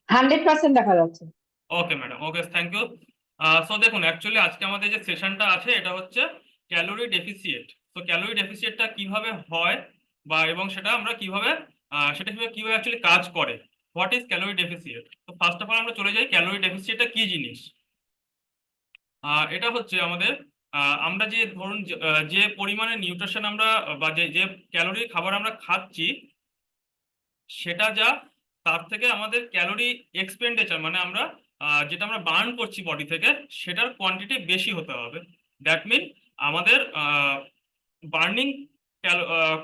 100% দেখা যাচ্ছে। Okay madam, okay, thank you. So দেখুন, অ্যাকচুয়ালি আজকে আমাদের যে সেশনটা আছে এটা হচ্ছে ক্যালোরি ডেফিসিয়েট। তো ক্যালোরি ডেফিসিয়েটটা কিভাবে হয় বা এবং সেটা আমরা কিভাবে সেটা কিভাবে অ্যাকচুয়ালি কাজ করে, হোয়াট ইজ ক্যালোরি ডেফিসিয়েট। তো ফার্স্ট অফ অল আমরা চলে যাই ক্যালোরি ডেফিসিয়েটটা কি জিনিস। এটা হচ্ছে আমাদের আমরা যে ধরুন যে পরিমাণে নিউট্রিশন আমরা বা যে যে ক্যালোরি খাবার আমরা খাচ্ছি সেটা যা, তার থেকে আমাদের ক্যালোরি এক্সপেন্ডিচার মানে আমরা যেটা আমরা বার্ন করছি বডি থেকে সেটার কোয়ান্টিটি বেশি হতে হবে। দ্যাট মিন আমাদের বার্নিং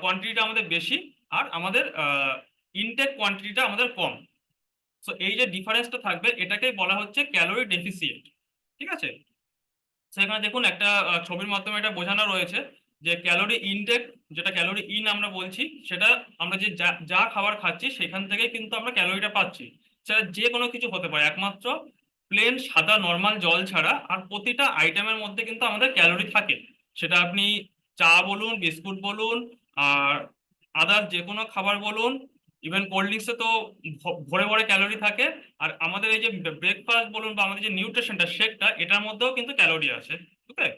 কোয়ান্টিটিটা আমাদের বেশি, আর আমাদের ইনটেক কোয়ান্টিটিটা আমাদের কম। সো এই যে ডিফারেন্সটা থাকবে এটাকেই বলা হচ্ছে ক্যালোরি ডেফিসিয়েট। ঠিক আছে। সেখানে দেখুন একটা ছবির মাধ্যমে এটা বোঝানো রয়েছে যে ক্যালোরি ইনটেক, যেটা ক্যালোরি ইন আমরা বলছি, সেটা আমরা যে যা যা খাবার খাচ্ছি সেখান থেকে কিন্তু আমরা ক্যালোরিটা পাচ্ছি। সেটা যে কোনো কিছু হতে পারে, একমাত্র প্লেন সাদা নর্মাল জল ছাড়া আর প্রতিটা আইটেমের মধ্যে কিন্তু আমাদের ক্যালোরি থাকে। সেটা আপনি চা বলুন, বিস্কুট বলুন, আর আদার যে কোনো খাবার বলুন, ইভেন কোল্ড ড্রিঙ্কসে তো ভরে ভরে ক্যালোরি থাকে। আর আমাদের এই যে ব্রেকফাস্ট বলুন বা আমাদের যে নিউট্রিশনটা শেকটা, এটার মধ্যেও কিন্তু ক্যালোরি আছে। ওকে।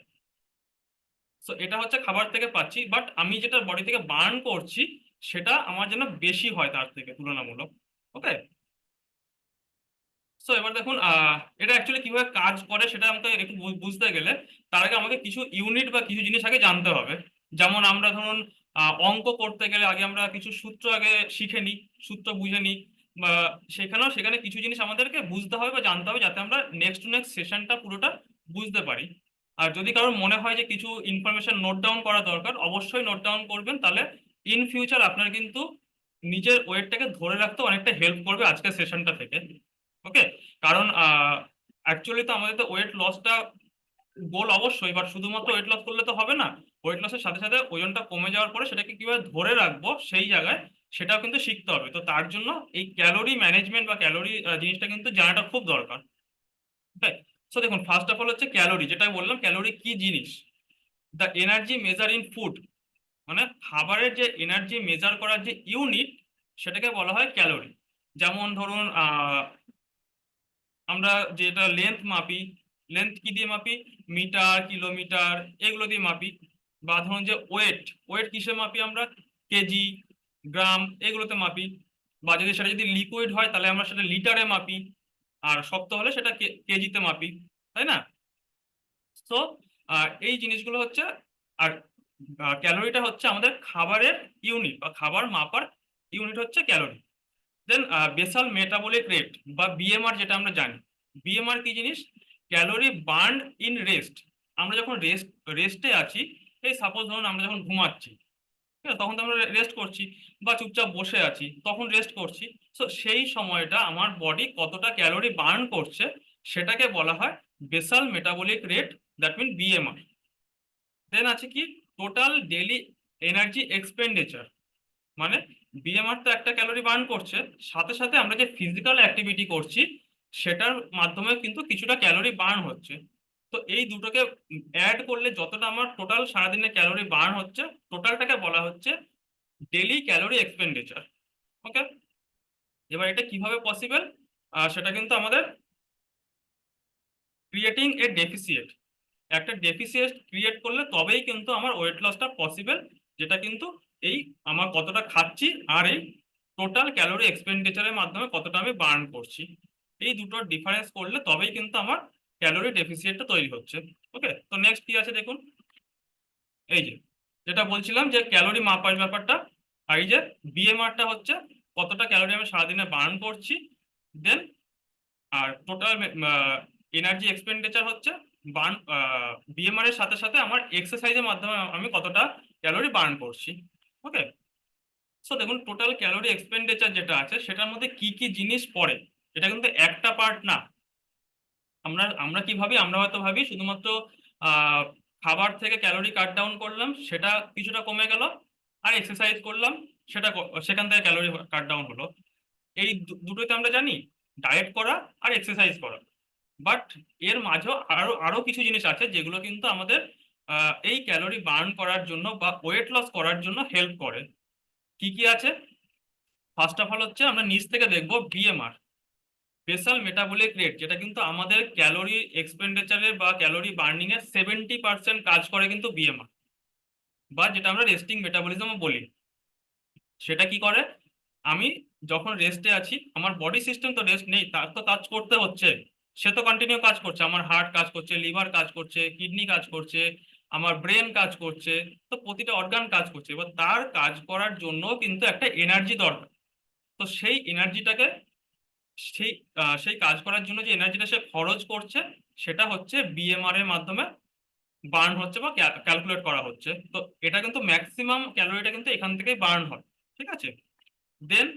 সো এটা হচ্ছে খাবার থেকে পাচ্ছি, বাট আমি যেটা বডি থেকে বার্ন করছি সেটা আমার জন্য বেশি হয় তার থেকে তুলনামূলক। ওকে। সো এবার দেখুন এটা অ্যাকচুয়ালি কিভাবে কাজ করে সেটা আমাকে একটু বুঝতে গেলে তার আগে আমাকে কিছু ইউনিট বা কিছু জিনিস আগে জানতে হবে। যেমন আমরা ধরুন অঙ্ক করতে গেলে আগে আমরা কিছু সূত্র আগে শিখে নিই, সূত্র বুঝে নিই, বা সেখানে কিছু জিনিস আমাদেরকে বুঝতে হবে বা জানতে হবে যাতে আমরা নেক্সট টু নেক্সট সেশনটা পুরোটা বুঝতে পারি। আর যদি কারোর মনে হয় যে কিছু ইনফরমেশন নোট ডাউন করা দরকার, অবশ্যই নোট ডাউন করবেন, তাহলে ইন ফিউচার আপনার কিন্তু নিজের ওয়েটটাকে ধরে রাখতে অনেকটা হেল্প করবে আজকের সেশনটা থেকে। ওকে। কারণ অ্যাকচুয়ালি তো আমাদের তো ওয়েট লসটা গোল অবশ্যই, বাট শুধুমাত্র ওয়েট লস করলে তো হবে না। ওয়েট লসের সাথে সাথে ওজনটা কমে যাওয়ার পরে সেটাকে কিভাবে ধরে রাখবো সেই জায়গায় সেটাও কিন্তু শিখতে হবে। তো তার জন্য এই ক্যালোরি ম্যানেজমেন্ট বা ক্যালোরি জিনিসটা কিন্তু জানাটা খুব দরকার। ওকে। সো দেখুন, ফার্স্ট অফ অল হচ্ছে ক্যালোরি, যেটা বললাম ক্যালোরি কি জিনিস। The energy measure in food, মানে খাবারের যে এনার্জি মেজার করার যে ইউনিট সেটাকে বলা হয় ক্যালোরি। যেমন ধরুন আমরা যেটা লেন্থ মাপি, লেন্থ কি দিয়ে মাপি? মিটার, কিলোমিটার, এগুলো দিয়ে মাপি। বা ধরুন যে ওয়েট, ওয়েট কিসে মাপি আমরা? কেজি, গ্রাম, এগুলোতে মাপি। বা যদি সেটা যদি লিকুইড হয় তাহলে আমরা সেটা লিটারে মাপি, আর শক্ত হলে সেটা কেজিতে মাপি, তাই না? তো এই জিনিসগুলো হচ্ছে। আর ক্যালোরিটা হচ্ছে আমাদের খাবারের ইউনিট বা খাবার মাপার ইউনিট হচ্ছে ক্যালোরি। দেন বেসাল মেটাবলিক রেট বা বিএমআর, যেটা আমরা জানি। বিএমআর কি জিনিস? Calorie burn in rest. আমরা যখন রেস্টে আছি, এই সাপোজ ধরুন আমরা যখন ঘুমাচ্ছি, ঠিক আছে, তখন তো আমরা রেস্ট করছি, বা চুপচাপ বসে আছি তখন রেস্ট করছি। তো সেই সময়টা আমার বডি কতটা ক্যালোরি বার্ন করছে সেটাকে বলা হয় basal metabolic rate, that mean BMR. Then আছে কি টোটাল ডেইলি এনার্জি এক্সপেন্ডিচার, মানে বিএমআর তো একটা ক্যালোরি বার্ন করছে, সাথে সাথে আমরা যে ফিজিক্যাল অ্যাক্টিভিটি করছি সেটার মাধ্যমে কিন্তু কিছুটা ক্যালোরি বার্ন হচ্ছে। তো এই দুটোকে অ্যাড করলে যতটা আমার টোটাল সারাদিনে ক্যালোরি বার্ন হচ্ছে, টোটালটাকে বলা হচ্ছে ডেইলি ক্যালোরি এক্সপেন্ডিচার। ওকে। এবার এটা কিভাবে পসিবল? সেটা কিন্তু আমাদের ক্রিয়েটিং এ ডেফিসিয়েট, একটা ডেফিসিয়েট ক্রিয়েট করলে তবেই কিন্তু আমার ওয়েট লসটা পসিবল, যেটা কিন্তু এই আমার কতটা খাচ্ছি আর এই টোটাল ক্যালোরি এক্সপেন্ডিচারের মাধ্যমে কতটা আমি বার্ন করছি, এই দুটোর ডিফারেন্স করলে তবেই কিন্তু আমার ক্যালোরি ডেফিসিয়েটটা তৈরি হচ্ছে। ওকে। তো নেক্সট কি আছে দেখুন, এই যে যেটা বলছিলাম যে ক্যালোরি মাপার ব্যাপারটা, আর এই যে বিএমআরটা হচ্ছে কতটা ক্যালোরি আমি সারাদিনে বার্ন করছি। দেন আর টোটাল এনার্জি এক্সপেন্ডিচার হচ্ছে বার্ন, বিএমআর এর সাথে সাথে আমার এক্সারসাইজের মাধ্যমে আমি কতটা ক্যালোরি বার্ন করছি। ওকে। সো দেখুন, টোটাল ক্যালোরি এক্সপেন্ডিচার যেটা আছে সেটার মধ্যে কি কি জিনিস পড়ে, এটা কিন্তু একটা পার্ট না। আমরা আমরা কি ভাবি? আমরা হয়তো ভাবি শুধুমাত্র আহ খাবার থেকে ক্যালোরি কাট ডাউন করলাম সেটা কিছুটা কমে গেল, আর এক্সারসাইজ করলাম সেটা সেখান থেকে ক্যালোরি কাট ডাউন হলো। এই দুটোই তো আমরা জানি, ডায়েট করা আর এক্সারসাইজ করা। বাট এর মাঝেও আরো আরো কিছু জিনিস আছে যেগুলো কিন্তু আমাদের এই ক্যালোরি বার্ন করার জন্য বা ওয়েট লস করার জন্য হেল্প করে। কি কি আছে? ফার্স্ট অফ অল হচ্ছে আমরা নিচ থেকে দেখবো বিএমআর। বেসাল মেটাবলিক রেট, যেটা কিন্তু আমাদের ক্যালোরি এক্সপেন্ডিচারে বা ক্যালোরি বার্নিং এর 70% কাজ করে কিন্তু বিএমআর, বা যেটা আমরা রেস্টিং মেটাবলিজম বলি। সেটা কি করে, আমি যখন রেস্টে আছি, আমার বডি সিস্টেম তো রেস্ট নেই, তার তো কাজ করতে হচ্ছে, সে তো কন্টিনিউ কাজ করছে, আমার হার্ট কাজ করছে, লিভার কাজ করছে, কিডনি কাজ করছে, আমার ব্রেন কাজ করছে, তো প্রতিটা অর্গান কাজ করছে। এবার তার কাজ করার জন্য কিন্তু একটা এনার্জি দরকার। তো সেই এনার্জিটাকে, সেই সেই কাজ করার জন্য যে এনার্জিটা সে খরচ করছে, সেটা হচ্ছে বিএমআর এর মাধ্যমে বার্ন হচ্ছে বা ক্যালকুলেট করা হচ্ছে। তো এটা কিন্তু ম্যাক্সিমাম ক্যালোরিটা কিন্তু এখান থেকেই বার্ন হয়, ঠিক আছে। দেন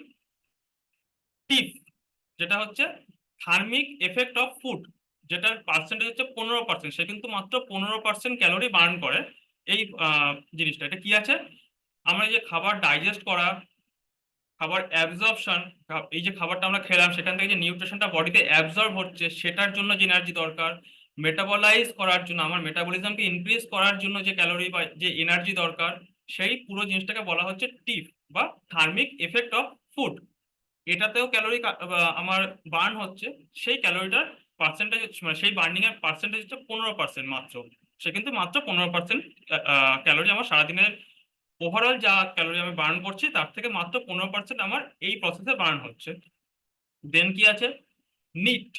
টিপ, যেটা হচ্ছে থার্মিক এফেক্ট অফ ফুড, যেটার পার্সেন্টেজ হচ্ছে 15%, সে কিন্তু মাত্র 15% ক্যালোরি বার্ন করে। এই জিনিসটা, এটা কি আছে, আমরা এই যে খাবার ডাইজেস্ট করা, খাবার অ্যাবজর্পশন, এই যে খাবারটা আমরা খেলাম সেখান থেকে যে নিউট্রিশনটা বডিতে অ্যাবজর্ব হচ্ছে সেটার জন্য যে এনার্জি দরকার, মেটাবলাইজ করার জন্য, আমার মেটাবলিজমকে ইনক্রিজ করার জন্য যে ক্যালোরি বা যে এনার্জি দরকার, সেই পুরো জিনিসটাকে বলা হচ্ছে টিপ বা থার্মিক এফেক্ট অফ ফুড। এটাতেও ক্যালোরি আমার বার্ন হচ্ছে, সেই ক্যালোরিটার পার্সেন্টেজ, মানে সেই বার্নিং এর পার্সেন্টেজ হচ্ছে 15% মাত্র। সে কিন্তু মাত্র 15% ক্যালোরি আমার সারাদিনের ওভারঅল যা ক্যালোরি আমি বার্ন করছি তার থেকে মাত্র 15% আমার এই প্রসেসে বার্ন হচ্ছে। দেন কি আছে, নিট,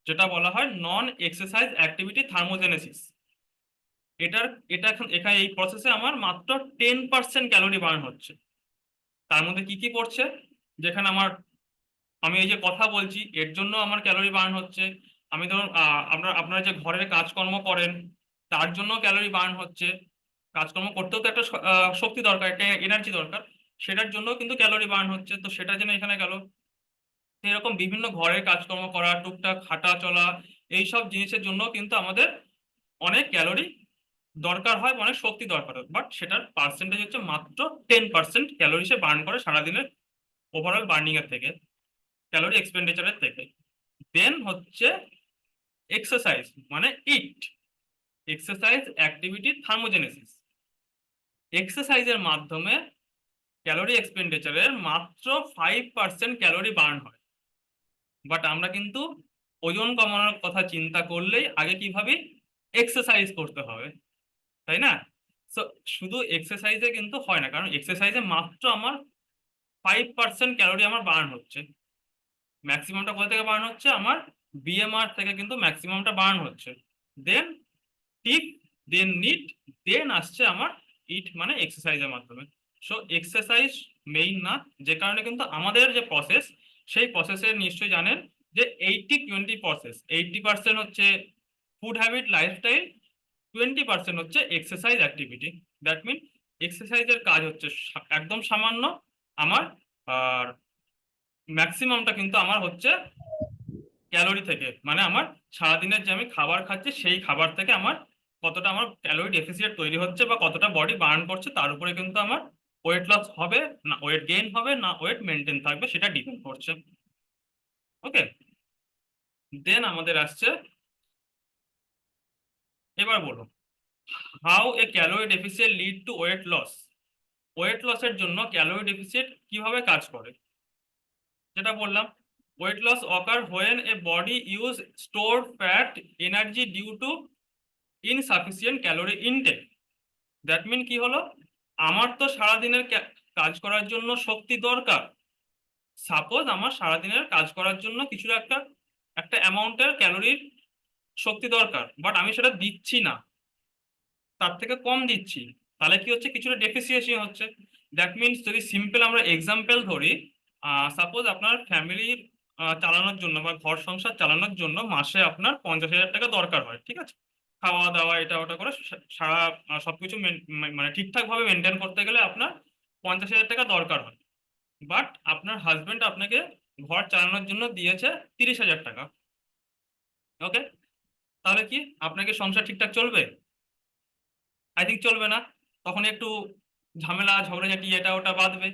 যেটা বলা হয় নন এক্সারসাইজ অ্যাক্টিভিটি থার্মোজেনেসিস। এটার এটা এখন এখানে এই প্রসেসে আমার মাত্র 10% ক্যালোরি বার্ন হচ্ছে। তার মধ্যে কি কি পড়ছে, যেখানে আমার, আমি এই যে কথা বলছি এর জন্য আমার ক্যালোরি বার্ন হচ্ছে, আমি ধরুন আপনারা যে ঘরের কাজকর্ম করেন তার জন্য ক্যালোরি বার্ন হচ্ছে, কাজকর্ম করতেও তো একটা শক্তি দরকার, একটা এনার্জি দরকার, সেটার জন্য কিন্তু ক্যালোরি বার্ন হচ্ছে, তো সেটা যেন এখানে গেল। এরকম বিভিন্ন ঘরের কাজকর্ম করা, টুকটাক হাঁটা চলা, এইসব জিনিসের জন্য কিন্তু আমাদের অনেক ক্যালোরি দরকার হয়, অনেক শক্তি দরকার হয়, বাট সেটার পার্সেন্টেজ হচ্ছে মাত্র 10% ক্যালোরি সে বার্ন করে সারাদিনের ওভারঅল বার্নিং এর থেকে, ক্যালোরি এক্সপেন্ডিচারের থেকে। দেন হচ্ছে এক্সারসাইজ, মানে ইট, এক্সারসাইজ অ্যাক্টিভিটি থার্মোজেনেসিস। এক্সারসাইজের মাধ্যমে ক্যালোরি এক্সপেন্ডিচারের মাত্র 5% ক্যালোরি বার্ন হয়। বাট আমরা কিন্তু ওজন কমানোর কথা চিন্তা করলেই আগে কি ভাবি, এক্সারসাইজ করতে হবে, তাই না? তো শুধু এক্সারসাইজে কিন্তু হয় না, কারণ এক্সারসাইজে মাত্র আমার 5% ক্যালোরি আমার বার্ন হচ্ছে। ম্যাক্সিমামটা কোথা থেকে বার্ন হচ্ছে, আমার বিএমআর থেকে কিন্তু ম্যাক্সিমামটা বার্ন হচ্ছে। দেন টিপ, দেন নিট, দেন আসছে আমার ইট, মানে এক্সারসাইজের মাধ্যমে। সো এক্সারসাইজ মেইন না, যে কারণে কিন্তু আমাদের যে প্রসেস, সেই প্রসেসের নিশ্চয়ই জানেন যে 80-20 প্রসেস, 80% হচ্ছে ফুড হ্যাবিট লাইফস্টাইল, 20% হচ্ছে এক্সারসাইজ অ্যাক্টিভিটি। দ্যাট মিন এক্সারসাইজের কাজ হচ্ছে একদম সামান্য আমার, আর ম্যাক্সিমামটা কিন্তু আমার হচ্ছে ক্যালোরি থেকে, মানে আমার সারাদিনের যে আমি খাবার খাচ্ছি সেই খাবার থেকে আমার কতটা আমার ক্যালোরি ডেফিসিট তৈরি হচ্ছে বা কতটা বডি বার্ন করছে তার উপরে কিন্তু আমার ওয়েট লস হবে না ওয়েট গেইন হবে না ওয়েট মেনটেন থাকবে সেটা ডিপেন্ড করছে। ওকে, দেন আমাদের আসছে, এবার বলো, how a calorie deficit lead to weight loss. Weight লসের জন্য ক্যালোরি ডেফিসিট কিভাবে কাজ করে, যেটা বললাম, weight loss occur when a body use stored fat energy due to insufficient calorie intake. That mean কি হলো, আমার তো সারাদিনের কাজ করার জন্য শক্তি দরকার। সাপোজ আমার সারাদিনের কাজ করার জন্য কিছু একটা একটা অ্যামাউন্টের ক্যালোরির শক্তি দরকার, বাট আমি সেটা দিচ্ছি না, তার থেকে কম দিচ্ছি, তাহলে কি হচ্ছে, কিছুটা ডেফিসিয়েন্সি হচ্ছে। দ্যাট মিনস যদি সিম্পল আমরা এক্সাম্পল ধরি, সাপোজ আপনার ফ্যামিলির চালানোর জন্য বা ঘর সংসার চালানোর জন্য মাসে আপনার 50,000 টাকা দরকার হয়, ঠিক আছে, খাওয়া দাওয়া এটা ওটা করে সারা সবকিছু মানে ঠিকঠাক ভাবে মেনটেন করতে গেলে আপনার 50,000 টাকা দরকার হয়। বাট আপনার হাজবেন্ড আপনাকে ঘর চালানোর জন্য দিয়েছে 30,000 টাকা। ওকে, তাহলে কি আপনাকে সংসার ঠিকঠাক চলবে? আই থিঙ্ক চলবে না। তখন একটু ঝামেলা ঝগড়াঝাটি এটা ওটা বাঁধবে।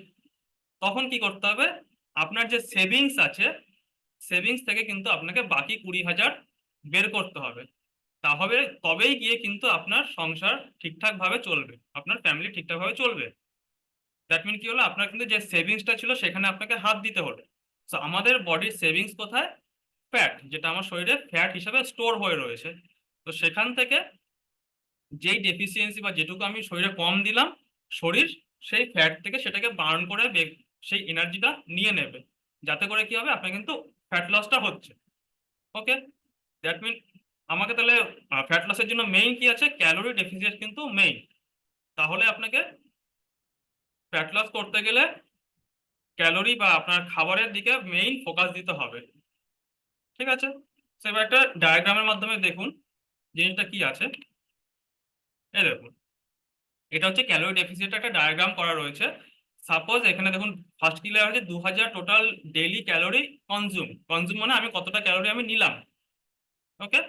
তখন কি করতে হবে, আপনার যে সেভিংস আছে, সেভিংস থেকে কিন্তু আপনাকে বাকি 20,000 বের করতে হবে। তাহলে তবেই গিয়ে কিন্তু আপনার সংসার ঠিকঠাক ভাবে চলবে, আপনার ফ্যামিলি ঠিকঠাক ভাবে চলবে। দ্যাট মিন কি হলো, আপনার কিন্তু যে সেভিংসটা ছিল সেখানে আপনাকে হাত দিতে হলো। তো আমাদের বডির সেভিংস কোথায়, ফ্যাট, যেটা আমার শরীরে ফ্যাট হিসাবে স্টোর হয়ে রয়েছে। তো সেখান থেকে যেই ডেফিসিয়েন্সি বা যেটুকু আমি শরীরে কম দিলাম, শরীর সেই ফ্যাট থেকে সেটাকে বার্ন করে সেই এনার্জিটা নিয়ে নেবে, যাতে করে কি হবে, আপনার কিন্তু ফ্যাট লসটা হচ্ছে। ওকে, দ্যাট মিন আমাকে তাহলে ফ্যাট লসের জন্য মেইন কি আছে, ক্যালোরি ডেফিসিয়েন্ট কিন্তু মেইন। তাহলে আপনাকে ফ্যাট লস করতে গেলে ক্যালোরি বা আপনার খাবারের দিকে মেইন ফোকাস দিতে হবে। ঠিক আছে, তো এবার একটা ডায়াগ্রামের মাধ্যমে দেখুন জিনিসটা কি আছে। এই দেখুন, এটা হচ্ছে ক্যালোরি ডেফিসিটের একটা ডায়াগ্রাম করা রয়েছে। সাপোজ এখানে দেখুন, ফার্স্ট কি লেখা হচ্ছে 2000 total daily calorie consume, consume মানে আমি কতটা ক্যালোরি আমি নিলাম। ওকে,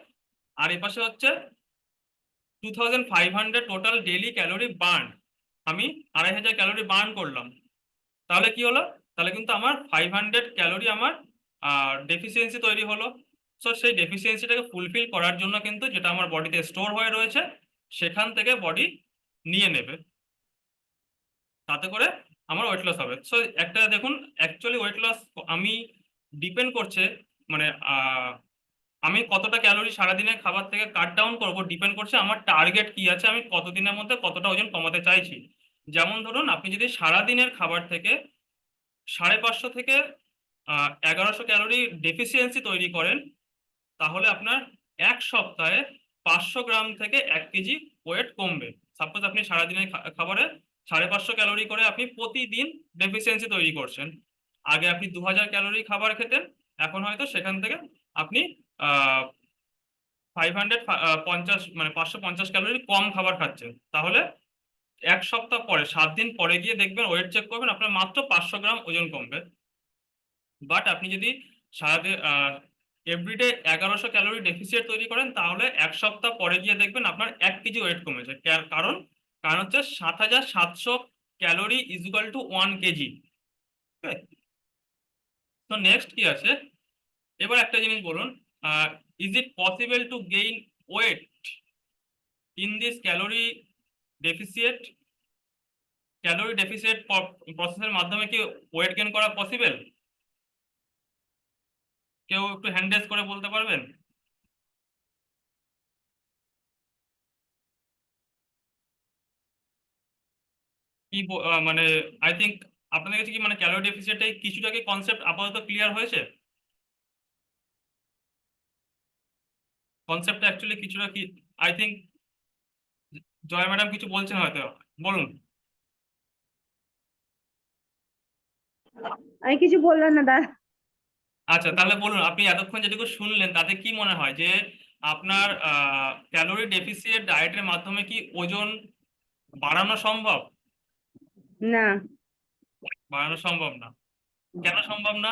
আর এ পাশে হচ্ছে 2500 টোটাল ডেইলি ক্যালোরি বার্ন, আমি 2500 ক্যালোরি বার্ন করলাম। তাহলে কি হলো, তাহলে কিন্তু আমার 500 ক্যালোরি আমার ডেফিসিয়েন্সি তৈরি হলো। সো সেই ডেফিসিয়েন্সিটাকে ফুলফিল করার জন্য কিন্তু যেটা আমার বডিতে স্টোর হয়ে রয়েছে সেখান থেকে বডি নিয়ে নেবে, তাতে করে আমার ওয়েট লস হবে। সো একটা দেখুন, অ্যাকচুয়ালি ওয়েট লস আমি ডিপেন্ড করছে, মানে আমি কতটা ক্যালোরি সারাদিনের খাবার থেকে কাট ডাউন করবো ডিপেন্ড করছে আমার টার্গেট কি আছে, আমি কতদিনের মধ্যে কতটা ওজন কমাতে চাইছি। যেমন ধরুন, আপনি যদি সারাদিনের খাবার থেকে 550 থেকে 1100 ক্যালোরি ডেফিসিয়েন্সি তৈরি করেন, তাহলে আপনার এক সপ্তাহে 500 গ্রাম থেকে 1 কেজি ওয়েট কমবে। সাপোজ আপনি সারাদিনের খাবারে 550 ক্যালোরি করে আপনি প্রতিদিন ডেফিসিয়েন্সি তৈরি করছেন। আগে আপনি 2000 ক্যালোরি খাবার খেতেন, এখন হয়তো সেখান থেকে আপনি 550 মানে 550 ক্যালোরি কম খাবার খাচ্ছেন। তাহলে এক সপ্তাহ পরে 7 দিন পরে গিয়ে দেখবেন, ওয়েট চেক করবেন, আপনার মাত্র 500 গ্রাম ওজন কমবে। বাট আপনি যদি সারাদিন এভরিডে 1100 ক্যালোরি ডেফিসিয়েট তৈরি করেন, তাহলে এক সপ্তাহ পরে গিয়ে দেখবেন আপনার 1 কেজি ওয়েট কমেছে। কারণ কারণ হচ্ছে 7700 calorie is equal to 1 kg. তো নেক্সট কি আছে, এবার একটা জিনিস বলুন, is it possible to gain weight in this deficit calorie deficit প্রসেসের মাধ্যমে কি ওয়েট গেইন করা পসিবল? কেউ একটু হ্যান্ড রেজ করে বলতে পারবেন? কি মানে আই থিঙ্ক আপনাদের কাছে কি মানে ক্যালোরি ডেফিসিটে কিছুটা কি কনসেপ্ট আপাতত ক্লিয়ার হয়েছে? কনসেপ্টটা অ্যাকচুয়ালি কিছুটা কি, আই থিঙ্ক জয় ম্যাডাম কিছু বলছেন হয়তো, বলুন। আমি কিছু বললাম না দা। আচ্ছা, তাহলে বলুন, আপনি এতক্ষণ যেটুকু শুনলেন তাতে কি মনে হয় যে আপনার ক্যালোরি ডেফিসিয়েট ডায়েটের মাধ্যমে কি ওজন বাড়ানো সম্ভব? না। বাড়ানো সম্ভব না, কেন সম্ভব না?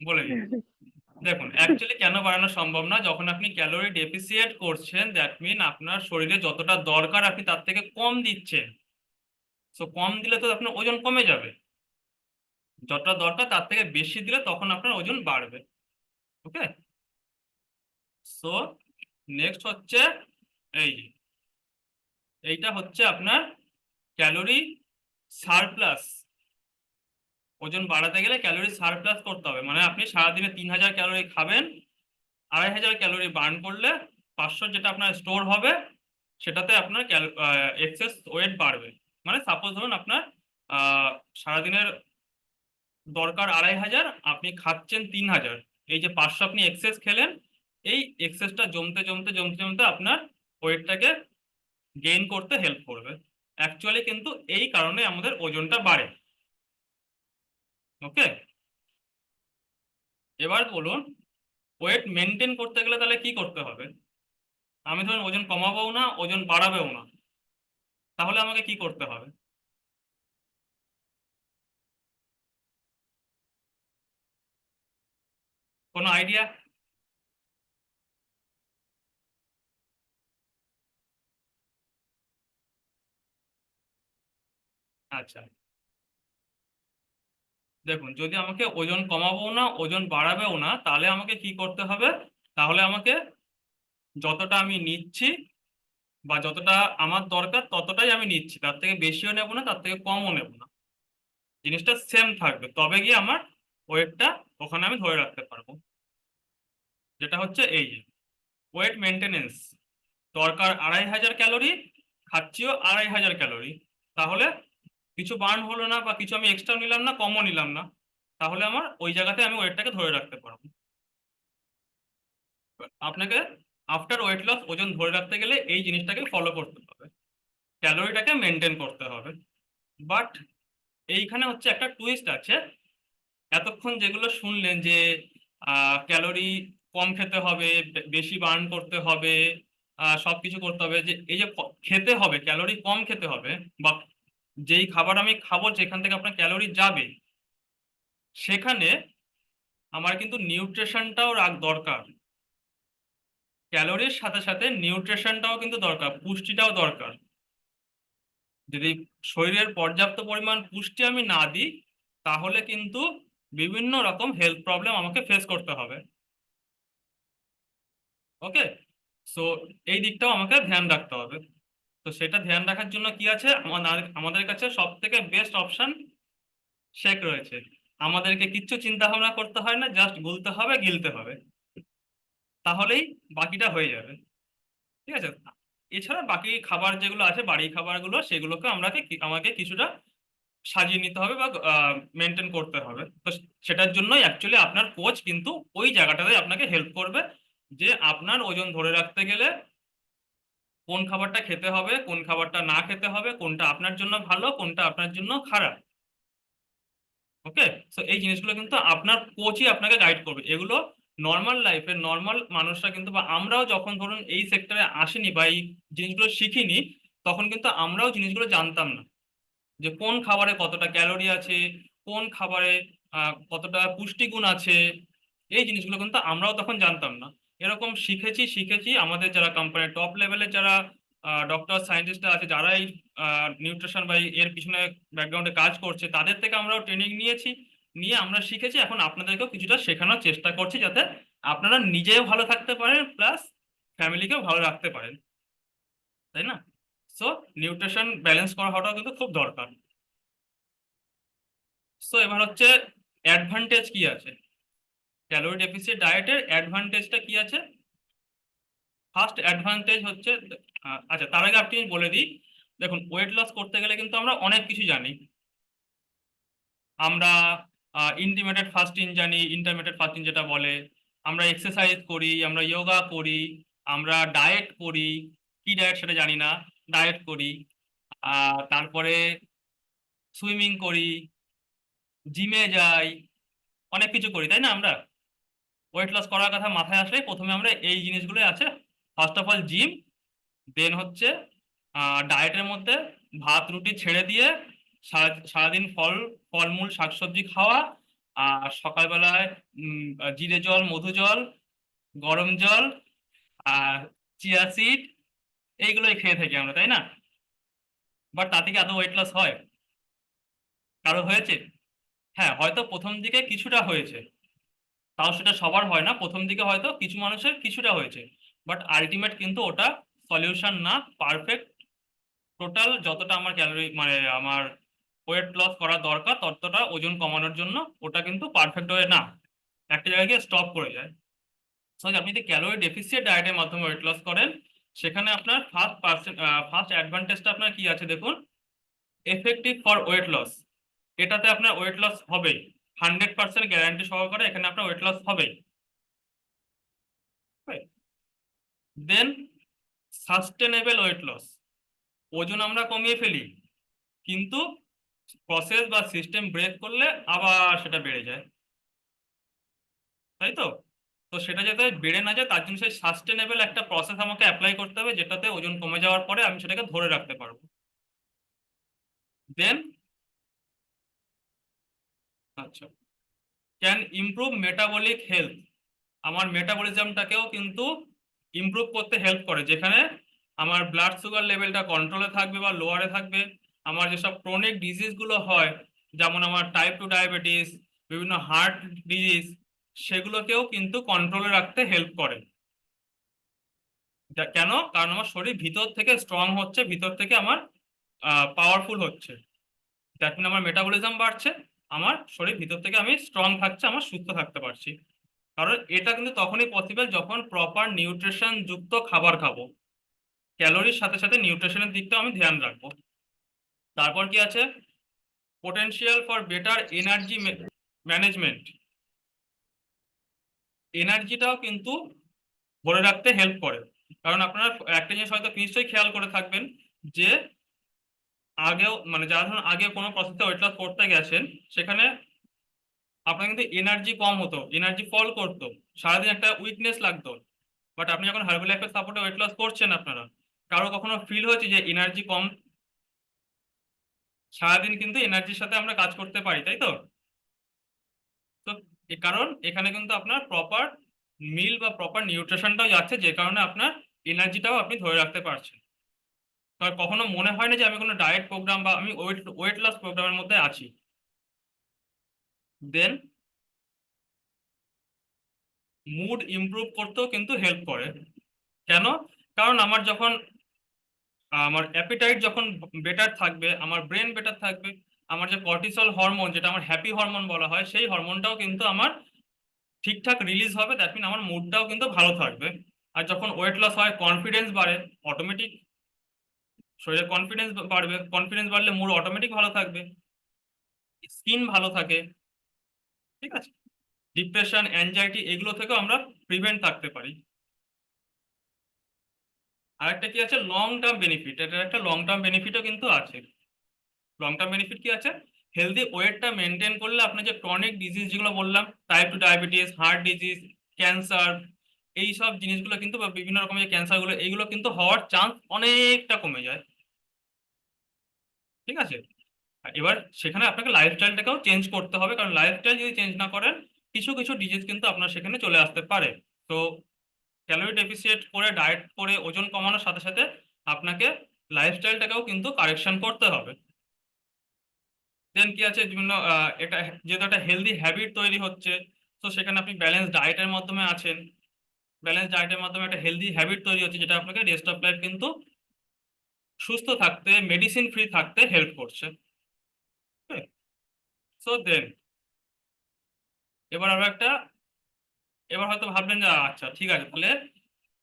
বলে দিন। দেখুন, অ্যাকচুয়ালি কেন বাড়ানো সম্ভব না, যখন আপনি ক্যালোরি ডেফিসিয়েট করছেন দ্যাট মিন আপনার শরীরে যতটা দরকার আপনি তার থেকে কম দিচ্ছেন। সো কম দিলে তো আপনার ওজন কমে যাবে, যতটা দরকার তার থেকে বেশি দিলে তখন আপনার ওজন বাড়বে। ওকে, সো নেক্সট হচ্ছে এই যে, এইটা হচ্ছে আপনার ক্যালোরি সারপ্লাস। ওজন বাড়াতে গেলে ক্যালোরি সারপ্লাস করতে হবে, মানে আপনি সারাদিনে 3000 ক্যালোরি খাবেন, 2500 ক্যালোরি বার্ন করলে 500 যেটা আপনার স্টোর হবে সেটাতে আপনার এক্সেস ওয়েট বাড়বে। মানে সাপোজ ধরুন আপনার সারাদিনের দরকার 2500, আপনি খাচ্ছেন 3000, এই যে 500 আপনি এক্সেস খেলেন, এই এক্সেসটা জমতে জমতে জমতে জমতে আপনার ওয়েটটাকে গেইন করতে হেল্প করবে। অ্যাকচুয়ালি কিন্তু এই কারণে আমাদের ওজনটা বাড়ে। ওকে, এবার বলুন, ওয়েট মেনটেন করতে গেলে তাহলে কি করতে হবে? আমি ধরুন ওজন কমাবো না, ওজন বাড়াবেও না, তাহলে আমাকে কি করতে হবে? কোনো আইডিয়া? আচ্ছা, দেখুন, যদি আমাকে ওজন কমাবো না, ওজন বাড়াবেও না, তাহলে আমাকে কি করতে হবে? তাহলে আমাকে যতটা আমি নিচ্ছি বা যতটা আমার দরকার ততটাই আমি নিচ্ছি, তার থেকে বেশিও নেব না, তার থেকে কমও নেব না। জিনিসটা সেম থাকবে, তবে গিয়ে আমার ওয়েটটা ওখানে আমি ধরে রাখতে পারবো। যেটা হচ্ছে এই ওয়েট মেনটেনেন্স, দরকার 2500 ক্যালোরি, খাচ্ছিও 2500 ক্যালোরি, তাহলে কিছু বার্ন হলো না বা কিছু আমি এক্সট্রা নিলাম না, কমও নিলাম না, তাহলে আমার ওই জায়গাতে আমি ওয়েটটাকে ধরে রাখতে পারবো। আপনাকে আফটার ওয়েট লস ওজন ধরে রাখতে গেলে এই জিনিসটাকে ফলো করতে হবে, ক্যালোরিটাকে মেনটেন করতে হবে। বাট এইখানে হচ্ছে একটা টুইস্ট আছে। এতক্ষণ যেগুলো শুনলেন যে ক্যালোরি কম খেতে হবে, বেশি বার্ন করতে হবে, সবকিছু করতে হবে, যে এই যে খেতে হবে ক্যালোরি কম খেতে হবে, বা যেই খাবার আমি খাবো যেখান থেকে আপনার ক্যালোরি যাবে, সেখানে আমার কিন্তু নিউট্রিশনটাও দরকার। ক্যালোরির সাথে সাথে নিউট্রিশনটাও কিন্তু দরকার, পুষ্টিটাও দরকার। যদি শরীরের পর্যাপ্ত পরিমাণ পুষ্টি আমি না দিই, তাহলে কিন্তু বিভিন্ন রকম হেলথ প্রবলেম আমাকে ফেস করতে হবে। ওকে, সো এই দিকটাও আমাকে ধ্যান রাখতে হবে। তো সেটা ধ্যান রাখার জন্য কি আছে, আমাদের কাছে সব থেকে বেস্ট অপশন শেক রয়েছে। আমাদেরকে কিচ্ছু চিন্তা ভাবনা করতে হয় না, জাস্ট গুলতে হবে, গিলতে হবে, তাহলেই বাকিটা হয়ে যাবে। ঠিক আছে, এছাড়া বাকি খাবার যেগুলো আছে, বাড়ি খাবারগুলো, সেগুলোকে আমাকে কিছুটা সাজিয়ে নিতে হবে বা মেনটেন করতে হবে। তো সেটার জন্যই অ্যাকচুয়ালি আপনার কোচ কিন্তু ওই জায়গাটাতে আপনাকে হেল্প করবে, যে আপনার ওজন ধরে রাখতে গেলে কোন খাবারটা খেতে হবে, কোন খাবারটা না খেতে হবে, কোনটা আপনার জন্য ভালো, কোনটা আপনার জন্য খারাপ। ওকে, সো এই জিনিসগুলো কিন্তু আপনার কোচই আপনাকে গাইড করবে। এগুলো নর্মাল লাইফে নর্মাল মানুষরা কিন্তু, বা আমরাও যখন ধরুন এই সেক্টরে আসিনি বা এই জিনিসগুলো শিখিনি, তখন কিন্তু আমরাও জিনিসগুলো জানতাম না, যে কোন খাবারে কতটা ক্যালোরি আছে, কোন খাবারে কতটা পুষ্টিগুণ আছে। এই জিনিসগুলো কিন্তু আমরাও তখন জানতাম না। এরকম শিখেছি শিখেছি আমাদের যারা কোম্পানির টপ লেভেলের যারা ডক্টর সায়েন্টিস্টরা আছে, যারা এই নিউট্রিশন বা এর পিছনে ব্যাকগ্রাউন্ডে কাজ করছে, তাদের থেকে আমরাও ট্রেনিং নিয়েছি, নিয়ে আমরা শিখেছি। এখন আপনাদেরকেও কিছুটা শেখানোর চেষ্টা করছি, যাতে আপনারা নিজেও ভালো থাকতে পারেন, প্লাস ফ্যামিলিকেও ভালো রাখতে পারেন, তাই না? সো নিউট্রিশন ব্যালেন্স করা হওয়াটাও কিন্তু খুব দরকার। সো এবার হচ্ছে অ্যাডভান্টেজ কি আছে, ক্যালোরি ডেফিসিট ডায়েটের অ্যাডভান্টেজটা কি আছে। ফার্স্ট অ্যাডভান্টেজ হচ্ছে, আচ্ছা তার আগে আপনি বলে দিই, দেখুন ওয়েট লস করতে গেলে কিন্তু আমরা অনেক কিছু জানি। আমরা ইন্টিমিডিয়েট ফাস্টিং জানি, ইন্টারমিডিয়েট ফাস্টিং যেটা বলে, আমরা এক্সারসাইজ করি, আমরা যোগা করি, আমরা ডায়েট করি, কি ডায়েট সেটা জানি না, ডায়েট করি, তারপরে সুইমিং করি, জিমে যাই, অনেক কিছু করি, তাই না? আমরা ওয়েট লস করার কথা মাথায় আসলে প্রথমে আমরা এই জিনিসগুলো আছে। ফার্স্ট অফ অল জিম, দেন হচ্ছে ডায়েটের মধ্যে ভাত রুটি ছেড়ে দিয়ে সারাদিন ফলমূল শাকসবজি খাওয়া, আর সকালবেলায় জিরে জল, মধু জল, গরম জল, আর চিয়া সিড, এইগুলোই খেয়ে থাকি আমরা, তাই না? বাট তা থেকে এত ওয়েট লস হয়? কারো হয়েছে? হ্যাঁ, হয়তো প্রথম দিকে কিছুটা হয়েছে, তাও সেটা সবার হয় না। প্রথম দিকে হয়তো কিছু মানুষের কিছুটা হয়েছে, বাট আলটিমেট কিন্তু ওটা সলিউশন না, পারফেক্ট। টোটাল যতটা আমার ক্যালোরি মানে আমার ওয়েট লস করা দরকার ততটা ওজন কমানোর জন্য, ওটা কিন্তু পারফেক্ট হয়ে না, একটা জায়গায় গিয়ে স্টপ করে যায়। সো আপনি যদি ক্যালোরি ডেফিসিয়েন্ট ডায়েটের মাধ্যমে ওয়েট লস করেন, সেখানে আপনার ফার্স্ট অ্যাডভান্টেজটা আপনার কি আছে দেখুন, এফেক্টিভ ফর ওয়েট লস। এটাতে আপনার ওয়েট লস হবেই, 100% গ্যারান্টি সহকারে এখানে আপনার ওয়েট লস হবেই। দেন সাস্টেনেবল ওয়েট লস, ওজন আমরা কমিয়ে ফেলি, কিন্তু প্রসেস বা সিস্টেম ব্রেক করলে আবার সেটা বেড়ে যায়, তাই তো? তো সেটা যাতে বেড়ে না যায়, তার জন্য সেই সাস্টেনেবল একটা প্রসেস আমাকে অ্যাপ্লাই করতে হবে, যেটাতে ওজন কমে যাওয়ার পরে আমি সেটাকে ধরে রাখতে পারবো। দেন আচ্ছা, ক্যান ইমপ্রুভ মেটাবলিক হেলথ, আমার মেটাবলিজমটাকেও কিন্তু ইমপ্রুভ করতে হেল্প করে, যেখানে আমার ব্লাড সুগার লেভেলটা কন্ট্রোলে থাকবে বা লোয়ারে থাকবে। আমার যেসব ক্রনিক ডিজিজগুলো হয়, যেমন আমার টাইপ 2 ডায়াবেটিস, বিভিন্ন হার্ট ডিজিজ, সেগুলোকেও কিন্তু কন্ট্রোলে রাখতে হেল্প করে। কেন? কারণ আমার শরীর ভিতর থেকে স্ট্রং হচ্ছে, ভিতর থেকে আমার পাওয়ারফুল হচ্ছে। দ্যাট মিন আমার মেটাবলিজম বাড়ছে, আমার শরীর ভিতর থেকে আমি স্ট্রং থাকছে, আমার সুস্থ থাকতে পারছি। কারণ এটা কিন্তু তখনই পসিবল যখন প্রপার নিউট্রিশন যুক্ত খাবার খাবো, ক্যালোরির সাথে সাথে নিউট্রিশনের দিকটাও আমি ধ্যান রাখবো। তারপর কি আছে, potential for better energy management. এনার্জিটাও কিন্তু ধরে রাখতে হেল্প করে। কারণ আপনারা একটা জিনিস হয়তো নিশ্চয়ই খেয়াল করে থাকবেন যে আগেও মানে যারা ধরুন আগে কোনো প্রসেসে ওয়েট লস করতে গেছেন, সেখানে আপনার কিন্তু এনার্জি কম হতো, এনার্জি ফল করতো, সারাদিন একটা উইকনেস লাগতো। বাট আপনি যখন হার্বালাইফের সাপোর্টে ওয়েট লস করছেন, আপনারা কারো কখনো ফিল হয়েছে যে এনার্জি কম? সারাদিন কিন্তু এনার্জির সাথে আমরা কাজ করতে পারি, তাই তো? তো কারণ এখানে কিন্তু আপনার প্রপার মিল বা প্রপার নিউট্রিশনটাও যাচ্ছে, যে কারণে আপনার এনার্জিটাও আপনি ধরে রাখতে পারছেন। আর কখনো মনে হয় না যে আমি কোনো ডায়েট প্রোগ্রাম বা আমি ওয়েট লস প্রোগ্রামের মধ্যে আছি। দেন মুড ইমপ্রুভ করতেও কিন্তু হেল্প করে। কেন? কারণ আমার যখন আমার অ্যাপিটাইট যখন বেটার থাকবে, আমার ব্রেন বেটার থাকবে, আমার যে কর্টিসল হরমোন, যেটা আমার হ্যাপি হরমোন বলা হয়, সেই হরমোনটাও কিন্তু আমার ঠিকঠাক রিলিজ হবে। দ্যাট মিন আমার মুডটাও কিন্তু ভালো থাকবে। আর যখন ওয়েট লস হয়, কনফিডেন্স বাড়ে, অটোমেটিক শরীরে কনফিডেন্স বাড়বে, কনফিডেন্স বাড়লে মুড অটোমেটিক ভালো থাকবে, স্কিন ভালো থাকে, ঠিক আছে? ডিপ্রেশন, অ্যাংজাইটি এগুলো থেকেও আমরা প্রিভেন্ট থাকতে পারি। আর একটা কি আছে, লং টার্ম বেনিফিট। এটার একটা লং টার্ম বেনিফিটও কিন্তু আছে। লং টার্ম বেনিফিট কি আছে? হেলদি ওয়েটটা মেনটেন করলে আপনার যে ক্রনিক ডিজিজ যেগুলো বললাম, type 2 diabetes, heart disease, cancer, এই সব জিনিসগুলো কিন্তু বা বিভিন্ন রকমের যে ক্যান্সারগুলো, এইগুলো কিন্তু হওয়ার চান্স অনেকটা কমে যায়, ঠিক আছে? আর এবার সেখানে আপনাকে লাইফস্টাইলটাকেও চেঞ্জ করতে হবে, কারণ লাইফস্টাইল যদি চেঞ্জ না করেন, কিছু কিছু ডিজিজ কিন্তু আপনার সেখানে চলে আসতে পারে। তো ক্যালোরি ডেফিসিয়েট করে ডায়েট করে ওজন কমানোর সাথে সাথে আপনাকে লাইফস্টাইলটাকেও কিন্তু কারেকশন করতে হবে। দেন কি আছে, বিভিন্ন এটা যেহেতু একটা হেলদি হ্যাবিট তৈরি হচ্ছে, তো সেখানে আপনি ব্যালেন্স ডায়েটের মাধ্যমে আছেন, ব্যালেন্স ডায়েটের মাধ্যমে একটা হেলদি হ্যাবিট তৈরি হচ্ছে, যেটা আপনাকে রেস্ট অফ লাইফ কিন্তু সুস্থ থাকতে, মেডিসিন ফ্রি থাকতে হেল্প করছে। সো দেন এবার আরো একটা, এবার হয়তো ভাবলেন যে আচ্ছা ঠিক আছে, তাহলে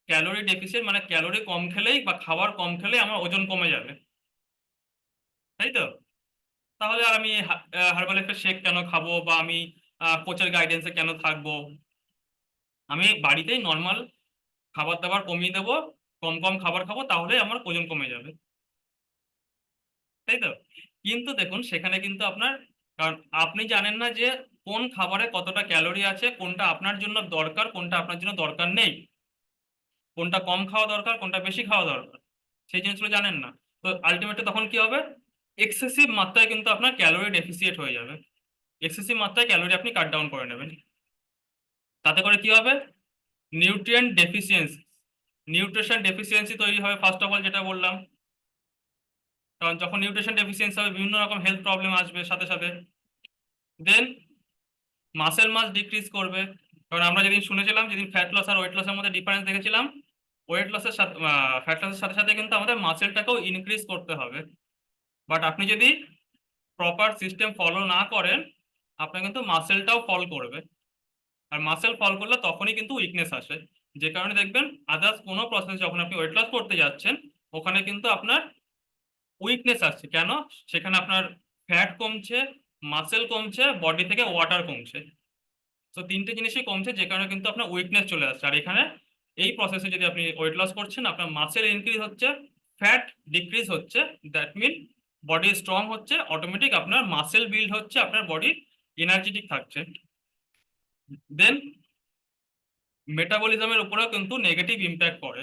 ক্যালোরি ডেফিসিয়েন্ট মানে ক্যালোরি কম খেলেই বা খাবার কম খেলেই আমার ওজন কমে যাবে, তাই তো? তাহলে আর আমি হার্বালাইফের শেক কেন খাবো, বা আমি কোচের গাইডেন্সে কেন থাকবো? আমি বাড়িতেই নর্মাল খাবার দাবার কমিয়ে দেবো, কম কম খাবার খাবো, তাহলে আমার ওজন কমে যাবে, তাই তো? কিন্তু দেখুন সেখানে কিন্তু আপনার, কারণ আপনি জানেন না যে কোন খাবারে কতটা ক্যালোরি আছে, কোনটা আপনার জন্য দরকার, কোনটা আপনার জন্য দরকার নেই, কোনটা কম খাওয়া দরকার, কোনটা বেশি খাওয়া দরকার, সেই জিনিসগুলো জানেন না। তো আলটিমেটলি তখন কি হবে, এক্সেসিভ মাত্রায় কিন্তু আপনার ক্যালোরি ডেফিসিয়েট হয়ে যাবে, এক্সেসিভ মাত্রায় ক্যালোরি আপনি কাট ডাউন করে নেবেন। তাতে করে কি হবে, নিউট্রিয়েন্ট ডেফিসিয়েন্সি, নিউট্রিশন ডেফিসিয়েন্সি তৈরি হবে ফার্স্ট অফ অল, যেটা বললাম। কারণ যখন নিউট্রিশন ডেফিসিয়েন্সি হবে, বিভিন্ন রকম হেলথ প্রবলেম আসবে সাথে সাথে। দেন মাসেল মাস ডিক্রিজ করবে। কারণ আমরা যেদিন শুনেছিলাম, যেদিন ফ্যাট লস আর ওয়েট লসের মধ্যে ডিফারেন্স দেখেছিলাম, ওয়েট লসের সাথে ফ্যাট লসের সাথে সাথে কিন্তু আমাদের মাসেলটাকেও ইনক্রিজ করতে হবে। বাট আপনি যদি প্রপার সিস্টেম ফলো না করেন, আপনার কিন্তু মাসেলটাও ফল করবে। আর মাসেল ফল করলে তখনই কিন্তু উইকনেস আসে, যে কারণে দেখবেন আদার্স কোনো প্রসেস যখন আপনি ওয়েট লস করতে যাচ্ছেন, ওখানে কিন্তু আপনার উইকনেস আসছে। কেন? সেখানে আপনার ফ্যাট কমছে, মাসেল কমছে, বডি থেকে ওয়াটার কমছে। তো তিনটে জিনিসই কমছে, যে কারণে কিন্তু আপনার উইকনেস চলে আসছে। আর এখানে এই প্রসেসে যদি আপনি ওয়েট লস করছেন, আপনার মাসেল ইনক্রিজ হচ্ছে, ফ্যাট ডিক্রিজ হচ্ছে, দ্যাট মিন বডি স্ট্রং হচ্ছে, অটোমেটিক আপনার মাসেল বিল্ড হচ্ছে, আপনার বডি এনার্জেটিক থাকছে। দেন মেটাবলিজমের উপরেও কিন্তু নেগেটিভ ইম্প্যাক্ট পড়ে।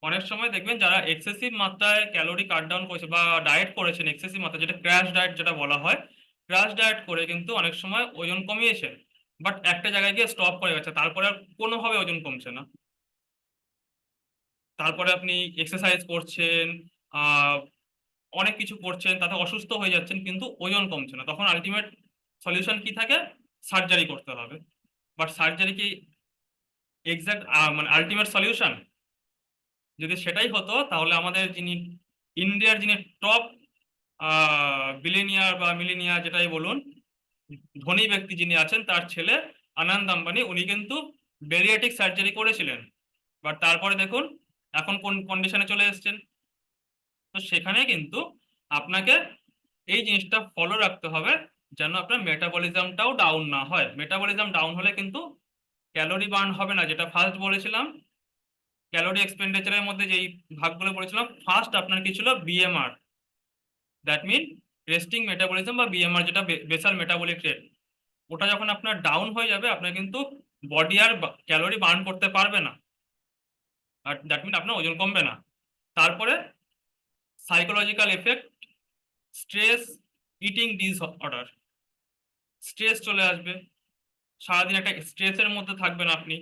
অনেক সময় দেখবেন যারা এক্সেসিভ মাত্রায় ক্যালোরি কাট ডাউন করেছে বা ডায়েট করেছেন এক্সেসিভ মাত্রায়, যেটা ক্র্যাশ ডায়েট যেটা বলা হয়, ক্র্যাশ ডায়েট করে কিন্তু অনেক সময় ওজন কমিয়েছে, বাট একটা জায়গায় গিয়ে স্টপ করে গেছে, তারপরে আর কোনোভাবে ওজন কমছে না। তারপরে আপনি এক্সারসাইজ করছেন, আহ অনেক কিছু করছেন, তাতে অসুস্থ হয়ে যাচ্ছেন, কিন্তু ওজন কমছে না। তখন আলটিমেট সলিউশন কি থাকে? সার্জারি করতে হবে। বাট সার্জারি কি এক্সাক্ট মানে আলটিমেট সলিউশন? যদি সেটাই হতো, তাহলে আমাদের যিনি ইন্ডিয়ার যিনি টপ বিলিনিয়ার বা মিলিনিয়ার যেটাই বলুন, ধনী ব্যক্তি যিনি আছেন তার ছেলে আনন্দ আম্বানি, উনি কিন্তু বেরিয়াটিক সার্জারি করেছিলেন, বাট তারপরে দেখুন এখন কোন কন্ডিশনে চলে এসেছেন। তো সেখানে কিন্তু আপনাকে এই জিনিসটা ফলো রাখতে হবে যেন আপনার মেটাবলিজমটাও ডাউন না হয়। মেটাবলিজম ডাউন হলে কিন্তু ক্যালোরি বার্ন হবে না। যেটা ফার্স্ট বলেছিলাম, ক্যালোরি এক্সপেন্ডিচারের মধ্যে যেই ভাগগুলো বলেছিলাম, ফার্স্ট আপনার কি ছিল, BMR, that mean resting metabolism, বা বিএমআর যেটা বেসাল মেটাবলিক রেট। ওটা যখন আপনার ডাউন হয়ে যাবে, আপনার কিন্তু বডি আর ক্যালোরি বার্ন করতে পারবে না, আর দ্যাট মিন আপনার ওজন কমবে না। তারপরে psychological effect, stress, eating disorder, stress চলে আসবে, সারাদিন একটা স্ট্রেসের মধ্যে থাকবেন আপনি,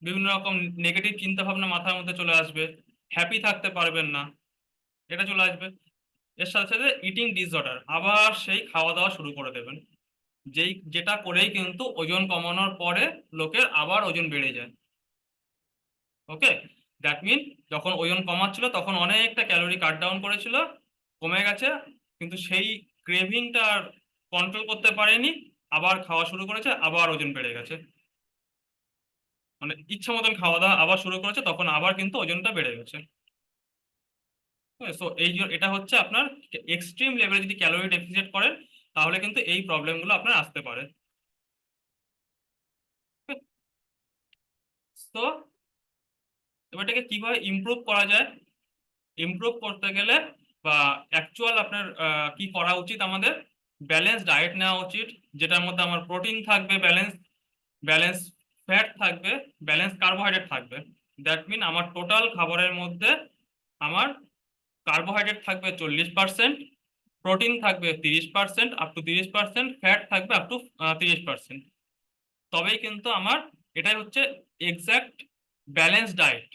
বিভিন্ন রকম নেগেটিভ চিন্তা ভাবনা মাথার মধ্যে চলে আসবে, হ্যাপি থাকতে পারবেন না, এটা চলে আসবে। এর সাথে সাথে ইটিং ডিসঅর্ডার, আবার সেই খাওয়া দাওয়া শুরু করে দেবেন, যেটা করেই কিন্তু ওজন কমানোর পরে লোকের আবার ওজন বেড়ে যায়। ওকে, দ্যাট মিন যখন ওজন কমাচ্ছিল তখন অনেকটা ক্যালোরি কাট ডাউন করেছিল, কমে গেছে, কিন্তু সেই ক্রেভিংটা আর কন্ট্রোল করতে পারেনি, আবার খাওয়া শুরু করেছে, আবার ওজন বেড়ে গেছে। মানে ইচ্ছা মতন খাওয়া দাওয়া আবার শুরু করেছে, তখন আবার কিন্তু ওজনটা বেড়ে গেছে। সো এটা হচ্ছে আপনার এক্সট্রিম লেভেলে যদি ক্যালোরি ডেফিসিট করেন, তাহলে কিন্তু এই প্রবলেমগুলো আপনার আসতে পারে। তো এবার এটাকে কিভাবে ইমপ্রুভ করা যায়? ইমপ্রুভ করতে গেলে বা অ্যাকচুয়াল আপনার কি করা উচিত, আমাদের ব্যালেন্স ডায়েট নেওয়া উচিত, যেটার মধ্যে আমার প্রোটিন থাকবে, ব্যালেন্স ব্যালেন্স ফ্যাট থাকবে, ব্যালেন্স কার্বোহাইড্রেট থাকবে। দ্যাট মিন আমার টোটাল খাবারের মধ্যে আমার কার্বোহাইড্রেট থাকবে 40%, প্রোটিন থাকবে 30%, আপ টু 30%, ফ্যাট থাকবে আপ টু 30%। তবেই কিন্তু আমার, এটাই হচ্ছে এক্সাক্ট ব্যালেন্স ডায়েট।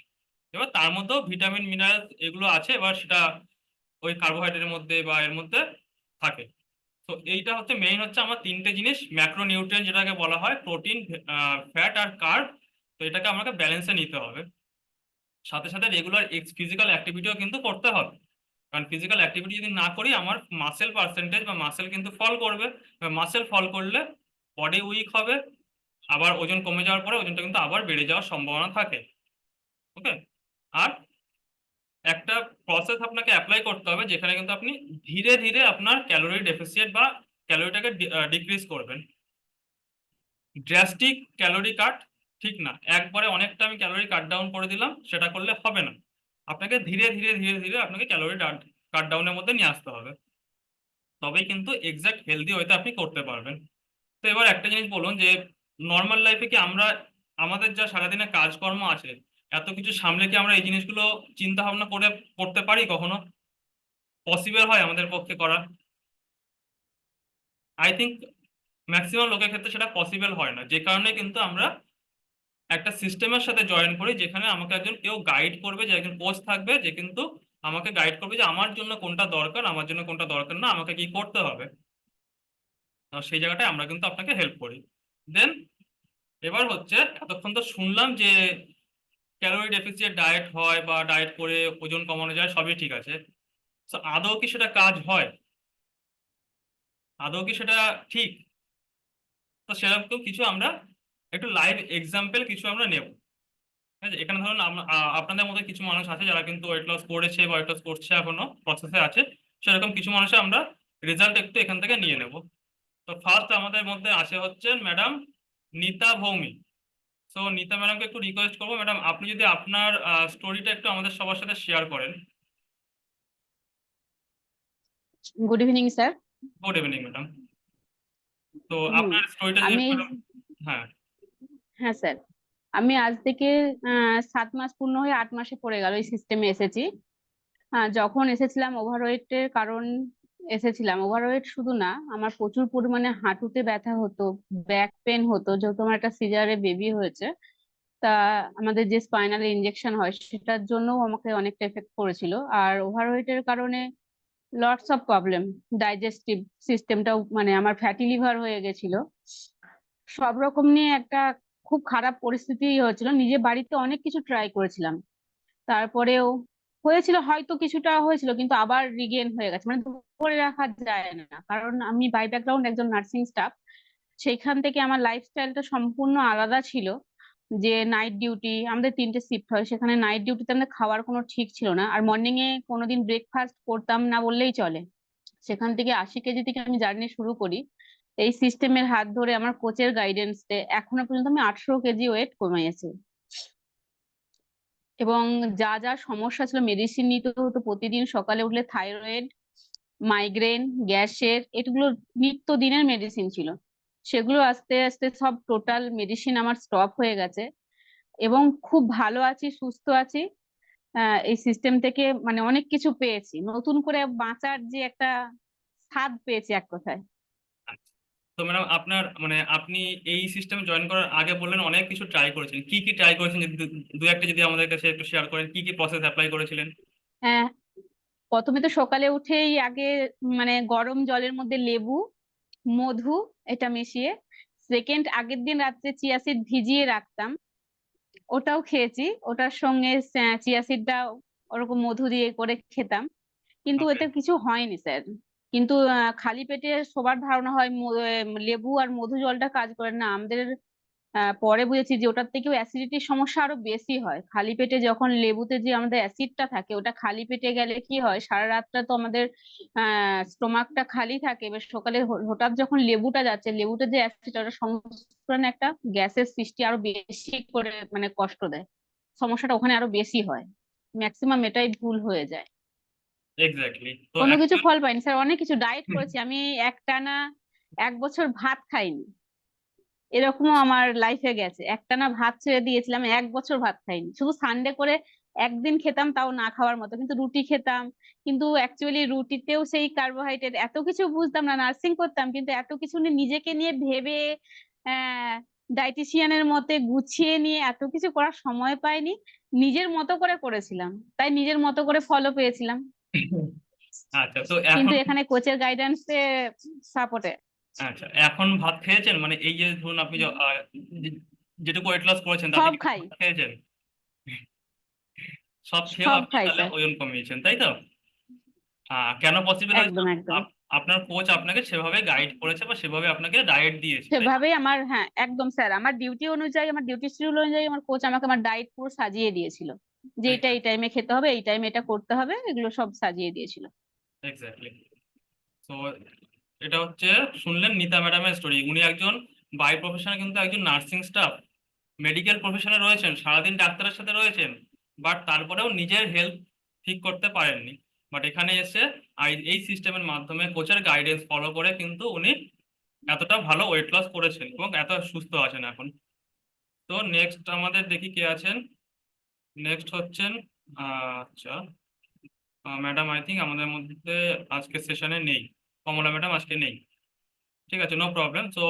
এবার তার মধ্যেও ভিটামিন মিনারেলস এগুলো আছে, এবার সেটা ওই কার্বোহাইড্রেটের মধ্যে বা এর মধ্যে থাকে। তো এইটা হচ্ছে মেইন, হচ্ছে আমার তিনটে জিনিস, ম্যাক্রো নিউট্রিয়েন্ট যেটাকে বলা হয়, প্রোটিন, ফ্যাট আর কার্ব। তো এটাকে আমাকে ব্যালেন্সে নিতে হবে। সাথে সাথে রেগুলার ফিজিক্যাল অ্যাক্টিভিটিও কিন্তু করতে হবে, কারণ ফিজিক্যাল অ্যাক্টিভিটি যদি না করি, আমার মাসেল পার্সেন্টেজ বা মাসেল কিন্তু ফল করবে। মাসেল ফল করলে বডি উইক হবে, আবার ওজন কমে যাওয়ার পরে ওজনটা কিন্তু আবার বেড়ে যাওয়ার সম্ভাবনা থাকে। ওকে, আর একটা প্রসেস আপনাকে অ্যাপ্লাই করতে হবে, যেখানে কিন্তু আপনি ধীরে ধীরে আপনার ক্যালোরি ডেফিসিয়েট বা ক্যালোরিটাকে ডিক্রিজ করবেন। ড্রাস্টিক ক্যালোরি কাট ঠিক না, একবারে অনেকটা আমি ক্যালোরি কাট ডাউন করে দিলাম, সেটা করলে হবে না। আপনাকে ধীরে ধীরে ধীরে ধীরে আপনাকে ক্যালোরি কাট ডাউনের মধ্যে নিয়ে আসতে হবে, তবেই কিন্তু এক্সাক্ট হেলদি ওয়েতে আপনি করতে পারবেন। তো এবার একটা জিনিস বলুন, যে নর্মাল লাইফে কি আমরা আমাদের যা সারাদিনের কাজকর্ম আছে, এত কিছু সামলে কি আমরা এই জিনিসগুলো চিন্তা ভাবনা করে করতে পারি? কখনো পসিবল হয় আমাদের পক্ষে করা? আই থিঙ্ক ম্যাক্সিমাম লোকের ক্ষেত্রে সেটা পসিবল হয় না, যে কারণে কিন্তু আমরা একটা সিস্টেমের সাথে জয়েন করি, যেখানে আমাকে একজন কেউ গাইড করবে, যে একজন কোচ থাকবে, যে কিন্তু আমাকে গাইড করবে যে আমার জন্য কোনটা দরকার, আমার জন্য কোনটা দরকার না, আমাকে কি করতে হবে। সেই জায়গাটায় আমরা কিন্তু আপনাকে হেল্প করি। দেন এবার হচ্ছে, এতক্ষণ তো শুনলাম যে ক্যালোরি ডেফিসিয়েট ডায়েট হয় বা ডায়েট করে ওজন কমানো যায়, সবই ঠিক আছে। তো আদৌ কি সেটা কাজ হয়? আদৌ কি সেটা ঠিক? তো সেরকম কিছু আমরা একটু লাইভ এক্সাম্পল কিছু আমরা নেব। ঠিক আছে, এখানে ধরুন আপনাদের মধ্যে কিছু মানুষ আছে যারা কিন্তু ওয়েট লস করেছে বা ওয়েট লস করছে, এখনো প্রসেসে আছে, সেরকম কিছু মানুষের আমরা রেজাল্ট একটু এখান থেকে নিয়ে নেব। তো ফার্স্ট আমাদের মধ্যে আছে হচ্ছেন ম্যাডাম নিতা ভৌমিক। সো নিতা ম্যাডামকে একটু রিকোয়েস্ট করবো, ম্যাডাম আপনি যদি আপনার স্টোরিটা একটু আমাদের সবার সাথে শেয়ার করেন। Good evening sir. Good evening madam. তো হুম, আপনার স্টোরিটা যদি আমি একটু, হ্যাঁ। হ্যাঁ স্যার, আমি আজ থেকে 7 মাস পূর্ণ হয়ে 8 মাসে পড়ে গেল এই সিস্টেমে এসেছি। যখন এসেছিলাম ওভারওয়েটের কারণ এসেছিলাম, ওভারওয়েট শুধু না, আমার প্রচুর পরিমাণে হাঁটুতে ব্যথা হতো, ব্যাক পেন হতো, যেহেতু আমার একটা সিজারে বেবি হয়েছে। তা আমাদের যে স্পাইনাল ইনজেকশন হয় সেটার জন্যও আমাকে অনেকটা এফেক্ট করেছিল। আর ওভারওয়েটের কারণে লটস অফ প্রবলেম, ডাইজেস্টিভ সিস্টেমটাও, মানে আমার ফ্যাটি লিভার হয়ে গেছিল। সব রকম নিয়ে একটা খুব খারাপ পরিস্থিতি হয়েছিল। নিজে বাড়িতে অনেক কিছু ট্রাই করেছিলাম, তারপরেও হয়েছিল, হয়তো কিছুটা হয়েছিল, কিন্তু আবার রিগেন হয়ে গেছে, মানে ধরে রাখা যায় না, কারণ আমি বাই ব্যাকগ্রাউন্ড একজন নার্সিং স্টাফ। সেইখান থেকে আমার লাইফস্টাইলটা সম্পূর্ণ আলাদা ছিল। যে নাইট ডিউটি, আমাদের 3টে শিফট হয়, সেখানে নাইট ডিউটিতে আমাদের খাওয়ার কোনো ঠিক ছিল না, আর মর্নিং এ কোনোদিন ব্রেকফাস্ট করতাম না বললেই চলে। সেখান থেকে 80 কেজি থেকে আমি জার্নি শুরু করি। এই সিস্টেমের হাত ধরে আমার কোচের গাইডেন্সে এখনো পর্যন্ত আমি 18 কেজি ওয়েট কমিয়েছি। এবং যা যা সমস্যা ছিল, মেডিসিন নিতে হতো প্রতিদিন, সকালে উঠলে থাইরয়েড, মাইগ্রেন, গ্যাসের, এগুলো নিত্যদিনের মেডিসিন ছিল। সেগুলো আস্তে আস্তে সব টোটাল মেডিসিন আমার স্টপ হয়ে গেছে, এবং খুব ভালো আছি, সুস্থ আছি। এই সিস্টেম থেকে মানে অনেক কিছু পেয়েছি, নতুন করে বাঁচার যে একটা স্বাদ পেয়েছি এক কথায়। আচ্ছা। তো ম্যাডাম আপনার মানে আপনি এই সিস্টেমে জয়েন করার আগে বললেন অনেক কিছু ট্রাই করেছেন, কি কি ট্রাই করেছেন যদি দু একটা যদি আমাদের কাছে একটু শেয়ার করেন, কি কি প্রসেস অ্যাপ্লাই করেছিলেন? হ্যাঁ, প্রথমে তো সকালে উঠেই আগে মানে গরম জলের মধ্যে লেবু, মধু এটা মিশিয়ে, সেকেন্ড আগের দিন রাত্রে চিয়া সিড ভিজিয়ে রাখতাম, ওটাও খেয়েছি। ওটার সঙ্গে চিয়া সিডটা ওরকম মধু দিয়ে করে খেতাম, কিন্তু ওকে। এতে কিছু হয়নি স্যার। কিন্তু খালি পেটে সবার ধারণা হয় লেবু আর মধু জলটা কাজ করে না, আমাদের পরে বুঝেছি যে ওটার থেকেও অ্যাসিডিটির সমস্যা আরো বেশি হয়। খালি পেটে যখন লেবুতে যে আমাদের অ্যাসিডটা থাকে, ওটা খালি পেটে গেলে কি হয়, সারা রাতটা তো আমাদের স্টোমাকটা খালি থাকে, এবার সকালে হঠাৎ যখন লেবুটা যাচ্ছে, লেবুতে যে অ্যাসিড, ওটা সংস্করণে একটা গ্যাসের সৃষ্টি আরো বেশি করে মানে কষ্ট দেয়, সমস্যাটা ওখানে আরো বেশি হয়। ম্যাক্সিমাম এটাই ভুল হয়ে যায়। এক্স্যাক্টলি। তো কোনো কিছু এখন ফল পাইনি স্যার, অনেক কিছু ডায়েট করেছি আমি, একটানা 1 বছর ভাত খাইনি, এরকমও আমার লাইফে গেছে। একটানা ভাত ছেড়ে দিয়েছিলাম, 1 বছর ভাত খাইনি, শুধু সানডে করে একদিন খেতাম, তাও না খাওয়ার মতো, কিন্তু রুটি খেতাম। কিন্তু অ্যাকচুয়ালি রুটিতেও সেই কার্বোহাইড্রেট, এত কিছু বুঝতাম না, নার্সিং করতাম, কিন্তু এত কিছু নিয়ে নিজেকে নিয়ে ভেবে আহ ডাইটিশিয়ানের মতে গুছিয়ে নিয়ে এত কিছু করার সময় পাইনি। নিজের মতো করে করেছিলাম, তাই নিজের মতো করে ফলও পেয়েছিলাম। আচ্ছা, তো কিন্তু এখন এখানে কোচের গাইডেন্সে সাপোর্টে আচ্ছা এখন ভাত খেয়েছেন, মানে এই যে ধরুন আপনি যেটুকু ওয়েট লস করেছেন তাতে সব কি খাই, ভাত খেয়েছেন? সব খেয়েও সব আপনি খাই তাহলে স্যার, ওজন কমিয়েছেন, তাই তো? কেন পসিবল হয়েছে? একদম একদম। আপনার কোচ আপনাকে সেভাবে গাইড করেছে বা সেভাবে আপনাকে ডায়েট দিয়েছে, তাই তো? সেভাবেই আমার, হ্যাঁ একদম স্যার, আমার ডিউটি অনুযায়ী, আমার ডিউটি শিডিউল অনুযায়ী আমার কোচ আমাকে আমার ডায়েট পুরো সাজিয়ে দিয়েছিল, যে এটা এই টাইমে খেতে হবে, এই টাইমে এটা করতে হবে, এগুলো সব সাজিয়ে দিয়েছিল। এক্স্যাক্টলি। তো এটা হচ্ছে শুনলেন নিতা ম্যাডামের স্টোরি। উনি একজন বাই প্রফেশনে কিন্তু একজন নার্সিং স্টাফ, মেডিকেল প্রফেশনে রয়েছেন, সারাদিন ডাক্তারের সাথে রয়েছেন, বাট তারপরেও নিজের হেলথ ঠিক করতে পারেননি। বাট এখানে এসে এই সিস্টেমের মাধ্যমে কোচের গাইডেন্স ফলো করে কিন্তু উনি এতটা ভালো ওয়েট লস করেছেন এবং এত সুস্থ আছেন এখন। তো নেক্সট আমাদের দেখি কে আছেন। নেক্সট হচ্ছেন আচ্ছা, ম্যাডাম আই থিঙ্ক আমাদের মধ্যে আজকে সেশনে নেই, কমলা ম্যাডাম আজকে নেই। ঠিক আছে, নো প্রবলেম। তো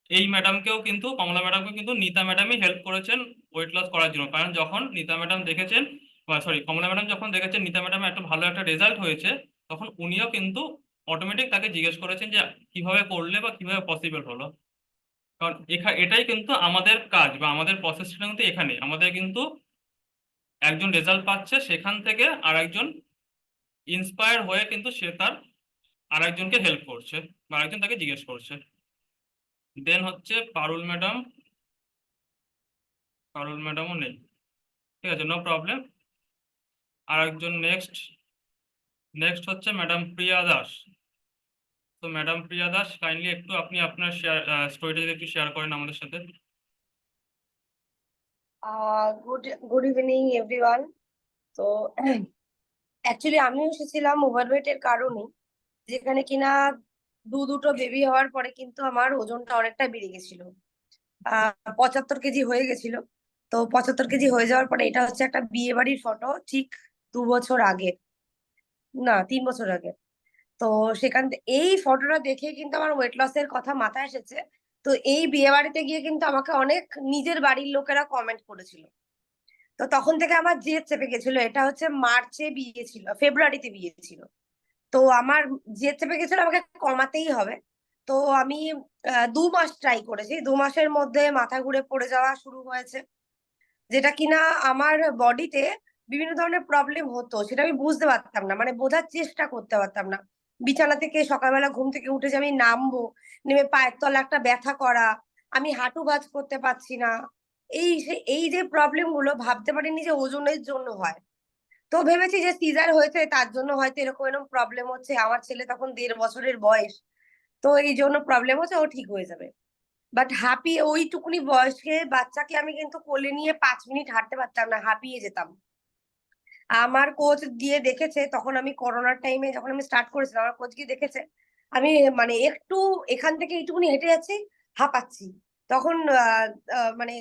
এই ম্যাডামকেও কিন্তু, কমলা ম্যাডামকে কিন্তু নিতা ম্যাডামই হেল্প করেছেন ওয়েট লস করার জন্য। কারণ যখন নিতা ম্যাডাম দেখেছেন, সরি কমলা ম্যাডাম যখন দেখেছেন নিতা ম্যাডাম একটা ভালো একটা রেজাল্ট হয়েছে, তখন উনিও কিন্তু অটোমেটিক তাকে জিজ্ঞেস করেছেন যে কিভাবে করলে বা কিভাবে পসিবল হলো। কারণ এটাই কিন্তু আমাদের কাজ বা আমাদের প্রসেসটা কিন্তু এখানে আমাদের কিন্তু একজন রেজাল্ট পাচ্ছে, সেখান থেকে আর একজন ইন্সপায়ার হয়ে কিন্তু সে তার আরেকজনকে হেল্প করছে বা আরেকজন তাকে জিজ্ঞেস করছে। দেন হচ্ছে পারুল ম্যাডাম, পারুল ম্যাডামও নেই। ঠিক আছে, নো প্রবলেম। আরেকজন নেক্সট, নেক্সট হচ্ছে ম্যাডাম প্রিয়া দাস। তো ম্যাডাম প্রিয়া দাস, কাইন্ডলি একটু আপনি আপনার স্টোরিটা যদি একটু শেয়ার করেন আমাদের সাথে। Good evening everyone. তো অ্যাকচুয়ালি আমি এসেছিলাম ওভারওয়েটের কারণে, যেখানে কিনা দুটো বেবি হওয়ার পরে কিন্তু আমার ওজনটা অনেকটা বেড়ে গেছিল, 75 কেজি হয়ে গেছিল। তো 75 কেজি হয়ে যাওয়ার পরে, এটা হচ্ছে একটা বিয়ে বাড়ির ফটো, ঠিক 2 বছর আগে, না 3 বছর আগে। তো এই ফটোটা দেখে কিন্তু আমার ওয়েট লসের কথা মাথায় এসেছে। তো এই বিয়ে বাড়িতে গিয়ে কিন্তু আমাকে অনেক নিজের বাড়ির লোকেরা কমেন্ট করেছিল। তো তখন থেকে আমার জেদ চেপে গেছিল। এটা হচ্ছে মার্চে বিয়ে ছিল, ফেব্রুয়ারিতে বিয়ে ছিল। তো আমার জেদ চেপে গেছিল আমাকে কমাতেই হবে। তো আমি 2 মাস ট্রাই করেছি। 2 মাসের মধ্যে মাথা ঘুরে পড়ে যাওয়া শুরু হয়েছে, যেটা কিনা আমার বডিতে বিভিন্ন ধরনের প্রবলেম হতো, সেটা আমি বুঝতে পারতাম না, মানে বোঝার চেষ্টা করতে পারতাম না। বিছানা থেকে সকালবেলা ঘুম থেকে উঠে যে আমি নামবো, নেমে পায়ের তলা একটা ব্যথা করা, আমি হাঁটু ভাঁজ করতে পারছি না, এই যে প্রবলেম গুলো ভাবতে পারিনি যে ওজনের জন্য হয়। তো ভেবেছি যে সিজার হয়েছে তার জন্য হয়তো এরকম এরকম প্রবলেম হচ্ছে, আমার ছেলে তখন 1.5 বছরের বয়স, তো এই জন্য প্রবলেম হচ্ছে, ও ঠিক হয়ে যাবে। বাট ওইটুকুনি বয়সে বাচ্চাকে আমি কিন্তু কোলে নিয়ে 5 মিনিট হাঁটতে পারতাম না, হাঁপিয়ে যেতাম। আমার কোচ গিয়ে দেখেছে, তখন আমি করোনার টাইমে যখন আমি স্টার্ট করেছিলাম, আমার কোচ গিয়ে দেখেছে আমি মানে একটু এখান থেকে এইটুকুনি হেঁটে যাচ্ছি, হাঁপাচ্ছি। তখন মানে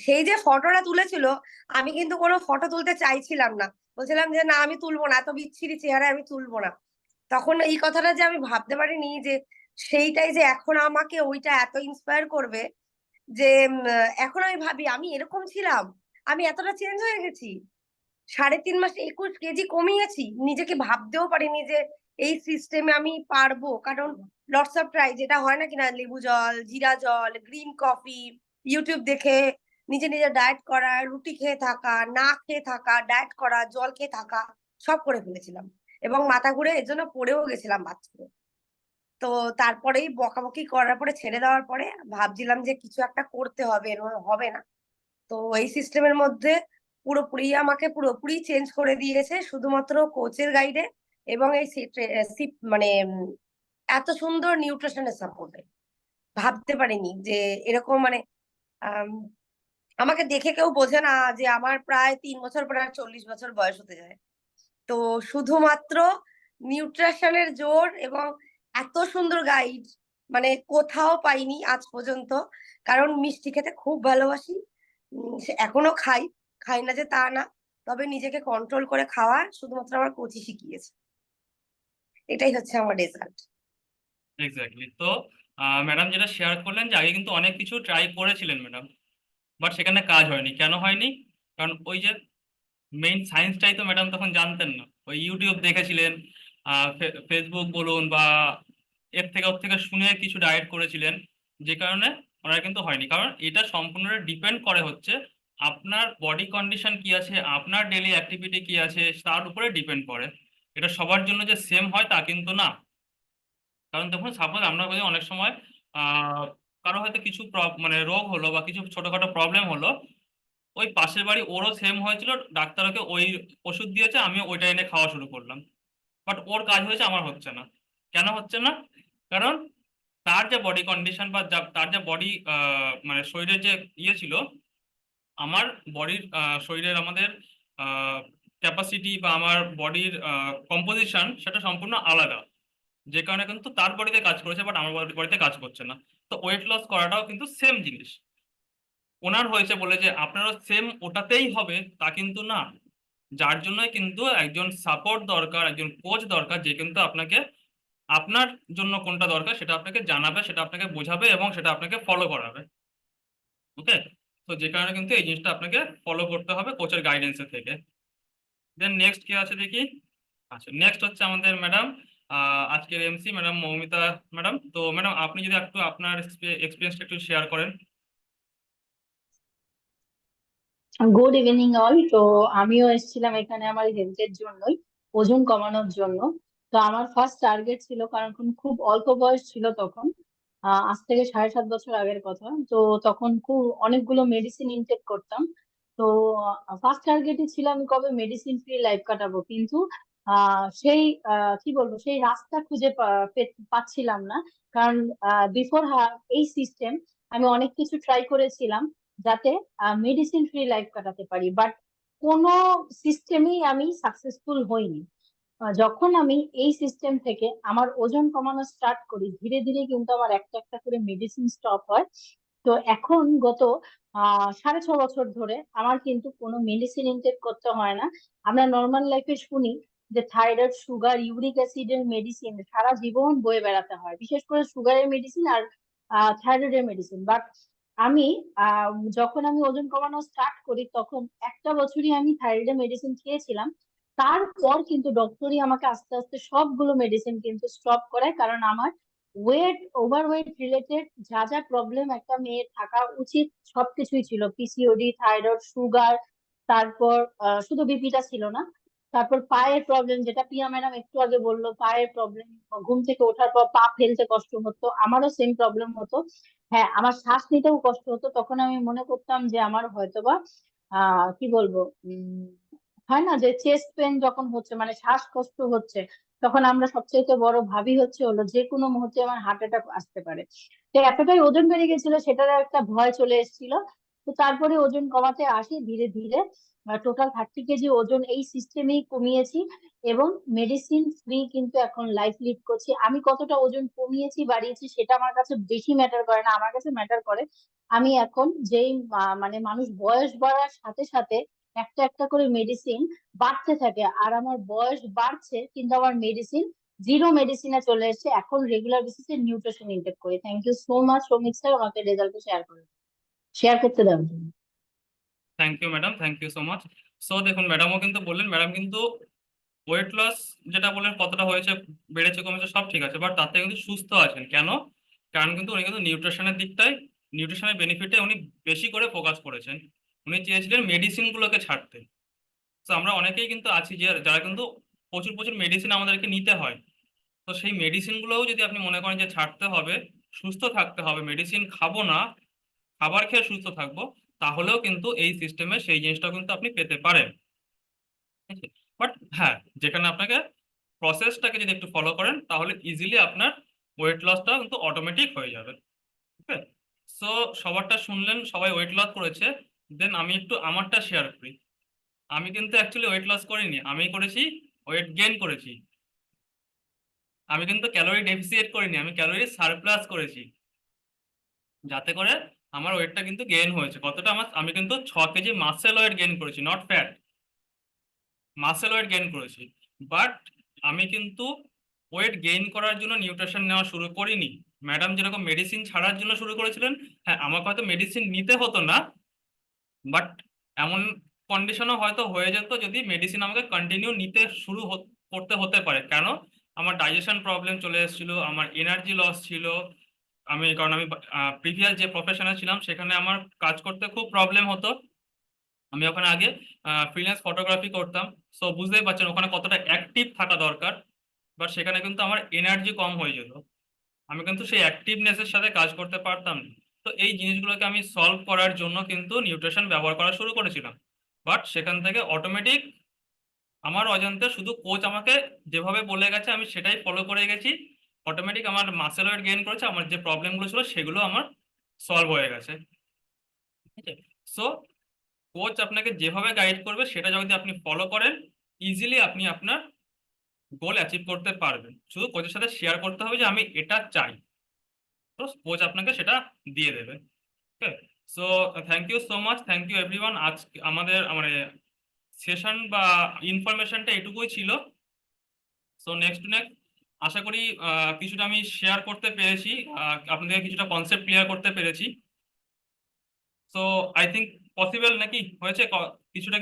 সেই যে ফটোটা তুলেছিল, আমি কিন্তু কোনো ফটো তুলতে চাইছিলাম না, বলছিলাম যে না আমি তুলবো না, এত বিচ্ছিরি চেহারা আমি তুলবো না। তখন এই কথাটা যে আমি ভাবতে পারিনি যে সেইটাই যে এখন আমাকে ওইটা এত ইন্সপায়ার করবে, যে এখন আমি ভাবি আমি এরকম ছিলাম, আমি এতটা চেঞ্জ হয়ে গেছি, 3.5 মাসে 21 কেজি কমিয়েছি, নিজেকে ভাবতেও পারিনি যে এই সিস্টেমে আমি পারবো। কারণ লটস অফ ট্রাই, যেটা হয় না কিনা, লেবু জল, জিরা জল, গ্রিন কফি, ইউটিউব দেখে নিজে নিজে ডায়েট করা, রুটি খেয়ে থাকা, না খেয়ে থাকা, ডায়েট করা, জল খেয়ে থাকা, সব করে ফেলেছিলাম। এবং মাথা ঘুরে এর জন্য পড়েও গেছিলাম বাথরুমে। তো তারপরেই বকাবকি করার পরে, ছেড়ে দেওয়ার পরে ভাবছিলাম যে কিছু একটা করতে হবে, এরকম হবে না। তো এই সিস্টেমের মধ্যে আমাকে পুরোপুরি চেঞ্জ করে দিয়েছে, শুধুমাত্র কোচের গাইডে এবং এই মানে এত সুন্দর নিউট্রিশনের সাপোর্টে। ভাবতে পারিনি যে এরকম মানে আম, আমাকে দেখে কেউ বোঝে না যে আমার প্রায় 3 বছর পরে আর 40 বছর বয়স হতে যায়। তো শুধুমাত্র নিউট্রিশনের জোর এবং এত সুন্দর গাইড মানে কোথাও পাইনি আজ পর্যন্ত। কারণ মিষ্টি খেতে খুব ভালোবাসি, এখনো খাই, খাই না যে তা না, তবে নিজেকে কন্ট্রোল করে খাওয়া শুধুমাত্র আমার কোচই শিখিয়েছে। এটাই হচ্ছে আমার রেজাল্ট। এক্স্যাক্টলি। তো ম্যাডাম যেটা শেয়ার করলেন যে আগে কিন্তু অনেক কিছু ট্রাই করেছিলেন ম্যাডাম, বাট সেখানে কাজ হয়নি। কেন হয়নি? কারণ ওই যে মেইন সায়েন্সটাই তো ম্যাডাম তখন জানতেন না, ওই ইউটিউব দেখেছিলেন, ফেসবুক বলুন বা এর থেকে ওর থেকে শুনে কিছু ডায়েট করেছিলেন, যে কারণে ওনার কিন্তু হয়নি। কারণ এটা সম্পূর্ণ ডিপেন্ড করে হচ্ছে আপনার বডি কন্ডিশন কি আছে, আপনার ডেলি অ্যাক্টিভিটি কি আছে, তার উপরে ডিপেন্ড করে। এটা সবার জন্য যে সেম হয় তা কিন্তু না। কারণ দেখুন, সাপোজ আমরা বলি অনেক সময় কারো হয়তো কিছু মানে রোগ হলো বা কিছু ছোটখাটো প্রবলেম হলো, ওই পাশের বাড়ি ওরও সেম হয়েছিল, ডাক্তার ওকে ওই ওষুধ দিয়েছে, আমি ওইটা এনে খাওয়া শুরু করলাম, বাট ওর কাজ হয়েছে, আমার হচ্ছে না। কেন হচ্ছে না? কারণ তার যে বডি কন্ডিশন বা তার যে বডি মানে শরীরের যে ইয়ে ছিল, আমার বডির শরীরের আমাদের ক্যাপাসিটি বা আমার বডির কম্পোজিশন সেটা সম্পূর্ণ আলাদা, যে কারণে কিন্তু তার বডিতে কাজ করেছে বাট আমার বডিতে কাজ করছে না। তো ওয়েট লস করাটাও কিন্তু সেম জিনিস। ওনার হয়েছে বলে যে আপনারও সেম ওটাতেই হবে তা কিন্তু না। যার জন্যই কিন্তু একজন সাপোর্ট দরকার, একজন কোচ দরকার, যে কিন্তু আপনাকে আপনার জন্য কোনটা দরকার সেটা আপনাকে জানাবে, সেটা আপনাকে বোঝাবে এবং সেটা আপনাকে ফলো করাবে। ওকে। তো যে কারণে কিন্তু এই জিনিসটা আপনাকে ফলো করতে হবে কোচের গাইডেন্সের থেকে। দেন নেক্সট কে আছে দেখি। আচ্ছা, নেক্সট হচ্ছে আমাদের ম্যাডাম, আজকের এমসি ম্যাডাম মৌমিতা ম্যাডাম। তো ম্যাডাম আপনি যদি একটু আপনার এক্সপিরিয়েন্সটা একটু শেয়ার করেন। Good evening all. তো আমিও এসেছিলাম এখানে আমার হেলথের জন্যই, ওজন কমানোর জন্য। তো আমার ফার্স্ট টার্গেট ছিল, কারণ খুব অল্প বয়স ছিল তখন, আজ থেকে 7.5 বছর আগের কথা। তো তখন খুব অনেকগুলো মেডিসিন ইনটেক করতাম। তো ফার্স্ট টার্গেটই ছিল আমি কবে মেডিসিন ফ্রি লাইফ কাটাবো, কিন্তু সেই কি বলবো, সেই রাস্তা খুঁজে পাচ্ছিলাম না। কারণ বিফোর এই সিস্টেম আমি অনেক কিছু ট্রাই করেছিলাম যাতে মেডিসিন ফ্রি লাইফ কাটাতে পারি, বাট কোনো সিস্টেমেই আমি সাকসেসফুল হইনি। যখন আমি এই সিস্টেম থেকে আমার ওজন কমানো স্টার্ট করি, ধীরে ধীরে কিন্তু আমার একটা একটা করে মেডিসিন স্টপ হয়। তো এখন গত 6.5 বছর ধরে আমার কিন্তু কোনো মেডিসিন ইনটেক করতে হয় না। আমরা নর্মাল লাইফে শুনি যে থাইরয়েড, সুগার, ইউরিক অ্যাসিডের মেডিসিন সারা জীবন বয়ে বেড়াতে হয়, বিশেষ করে সুগারের মেডিসিন আর থাইরয়েডের মেডিসিন। বাট আমি যখন আমি ওজন কমানো স্টার্ট করি তখন একটা বছরই আমি থাইরয়েডের মেডিসিন খেয়েছিলাম। তারপর কিন্তু ডক্টরই আমাকে আস্তে আস্তে সবগুলো মেডিসিন কিন্তু স্টপ করায়, কারণ আমার ওভারওয়েট রিলেটেড যা যা প্রবলেম একটা মেয়ের থাকা উচিত সবকিছুই ছিল, পিসিওডি, থাইরয়েড, সুগার, তারপর শুধু বিপিটা ছিল না, তারপর পায়ের প্রবলেম, যেটা প্রিয়া ম্যাডাম একটু আগে বললো, পায়ের প্রবলেম। ঘুম থেকে ওঠার পর পা ফেলতে কষ্ট হতো, আমারও সেম প্রবলেম হতো। হ্যাঁ, আমার শ্বাস নিতেও কষ্ট হতো। তখন আমি মনে করতাম যে আমার হয়তোবা কি বলবো, হয় না যে চেস্ট পেন যখন হচ্ছে, মানে শ্বাসকষ্ট হচ্ছে, তখন আমরা সবচেয়ে বড় ভাবি হলো যে কোনো মুহূর্তে আমার হার্ট অ্যাটাক আসতে পারে। তো এতটাই ওজন বেড়ে গেছিল, সেটার একটা ভয় চলে এসেছিল। তো তারপরে ওজন কমাতে আসি ধীরে ধীরে, টোটাল 30 কেজি ওজন এই সিস্টেমেই কমিয়েছি, এবং মেডিসিন ফ্রি কিন্তু এখন লাইফ লিড করছি। আমি কতটা ওজন কমিয়েছি বাড়িয়েছি সেটা আমার কাছে বেশি ম্যাটার করে না, আমার কাছে ম্যাটার করে আমি এখন যেই মানে মানুষ বয়স বাড়ার সাথে সাথে একটা একটা করে মেডিসিন বাড়তে থাকে, আর আমার বয়স বাড়ছে কিন্তু আমার মেডিসিন জিরো মেডিসিনে চলে এসেছে। এখন রেগুলার বেসিসে নিউট্রিশন ইনটেক করি। Thank you so much Soumik sir, আমাকে রেজাল্টটা শেয়ার করতে দেওয়ার জন্য। Thank you madam, thank you so much. So দেখুন, ম্যাডামও কিন্তু বললেন, ম্যাডাম কিন্তু ওয়েট লস যেটা বললেন কতটা হয়েছে, বেড়েছে কমেছে সব ঠিক আছে, বাট তাতে কিন্তু সুস্থ আছেন কেন? কারণ কিন্তু উনি কিন্তু নিউট্রিশনের দিকটায়, নিউট্রিশনের বেনিফিটে উনি বেশি করে ফোকাস করেছেন। উনি চেয়েছিলেন মেডিসিন গুলোকে ছাড়তে। তো আমরা অনেকেই কিন্তু আছি যে যারা কিন্তু প্রচুর প্রচুর মেডিসিন আমাদেরকে নিতে হয়। তো সেই মেডিসিন গুলোও যদি আপনি মনে করেন যে ছাড়তে হবে, সুস্থ থাকতে হবে, মেডিসিন খাবো না, খাবার খেয়ে সুস্থ থাকবো, তাহলেও কিন্তু এই সিস্টেমে সেই জিনিসটা কিন্তু আপনি পেতে পারেন। বাট হ্যাঁ, যেখানে আপনাকে প্রসেসটাকে যদি একটু ফলো করেন তাহলে ইজিলি আপনার ওয়েট লসটা কিন্তু অটোমেটিক হয়ে যাবে। ওকে, সো সবারটা শুনলেন, সবাই ওয়েট লস করেছে, দেন আমি একটু আমারটা শেয়ার করি। আমি কিন্তু অ্যাকচুয়ালি ওয়েট লস করিনি, আমি করেছি ওয়েট গেইন করেছি। আমি কিন্তু ক্যালোরি ডেফিসিয়েট করিনি, আমি ক্যালোরি সারপ্লাস করেছি, যাতে করে আমার ওয়েটটা কিন্তু গেইন হয়েছে। কতটা আমি কিন্তু 6 কেজি মাসেল ওয়েট গেইন করেছি, not fat, muscle weight gain করেছি। বাট আমি কিন্তু ওয়েট গেইন করার জন্য নিউট্রিশন নেওয়া শুরু করিনি। ম্যাডাম যেরকম মেডিসিন ছাড়ার জন্য শুরু করেছিলেন, হ্যাঁ আমাকে হয়তো মেডিসিন নিতে হতো না, বাট এমন কন্ডিশনও হয়তো হয়ে যেত যদি মেডিসিন আমাকে কন্টিনিউ নিতে করতে হতে পারে। কেন? আমার ডাইজেশন প্রবলেম চলে এসেছিল, আমার এনার্জি লস ছিল। কারণ আমি প্রিভিয়াস যে প্রফেশনে ছিলাম সেখানে আমার কাজ করতে খুব প্রবলেম হতো। আমি ওখানে আগে ফ্রিল্যান্স ফটোগ্রাফি করতাম, সো বুঝতেই পারছেন ওখানে কতটা অ্যাক্টিভ থাকা দরকার। বাট সেখানে কিন্তু আমার এনার্জি কম হয়ে যেত, আমি কিন্তু সেই অ্যাক্টিভনেসের সাথে কাজ করতে পারতাম না। তো এই জিনিসগুলোকে আমি সলভ করার জন্য কিন্তু নিউট্রিশন ব্যবহার করা শুরু করেছিলাম। বাট সেখান থেকে অটোমেটিক আমার অজান্তে শুধু কোচ আমাকে যেভাবে বলে গেছে আমি সেটাই ফলো করে গেছি, অটোমেটিক আমার মাসেল ওয়েট গেইন করেছে, আমার যে প্রবলেমগুলো ছিল সেগুলো আমার সলভ হয়ে গেছে। ঠিক আছে, সো কোচ আপনাকে যেভাবে গাইড করবে সেটা যদি আপনি ফলো করেন, ইজিলি আপনি আপনার গোল অ্যাচিভ করতে পারবেন। শুধু কোচের সাথে শেয়ার করতে হবে যে আমি এটা চাই, তো কোচ আপনাকে সেটা দিয়ে দেবে। Okay, so thank you so much, thank you everyone. আজ আমাদের মানে সেশন বা ইনফরমেশনটা এটুকুই ছিল। সো নেক্সট টু নেক্সট আশা করি কিছুটা আমি শেয়ার করতে পেরেছি, আপনাদের কিছুটা কনসেপ্ট ক্লিয়ার করতে পেরেছি। সো আই থিঙ্ক পসিবল নাকি হয়েছে কিছুটা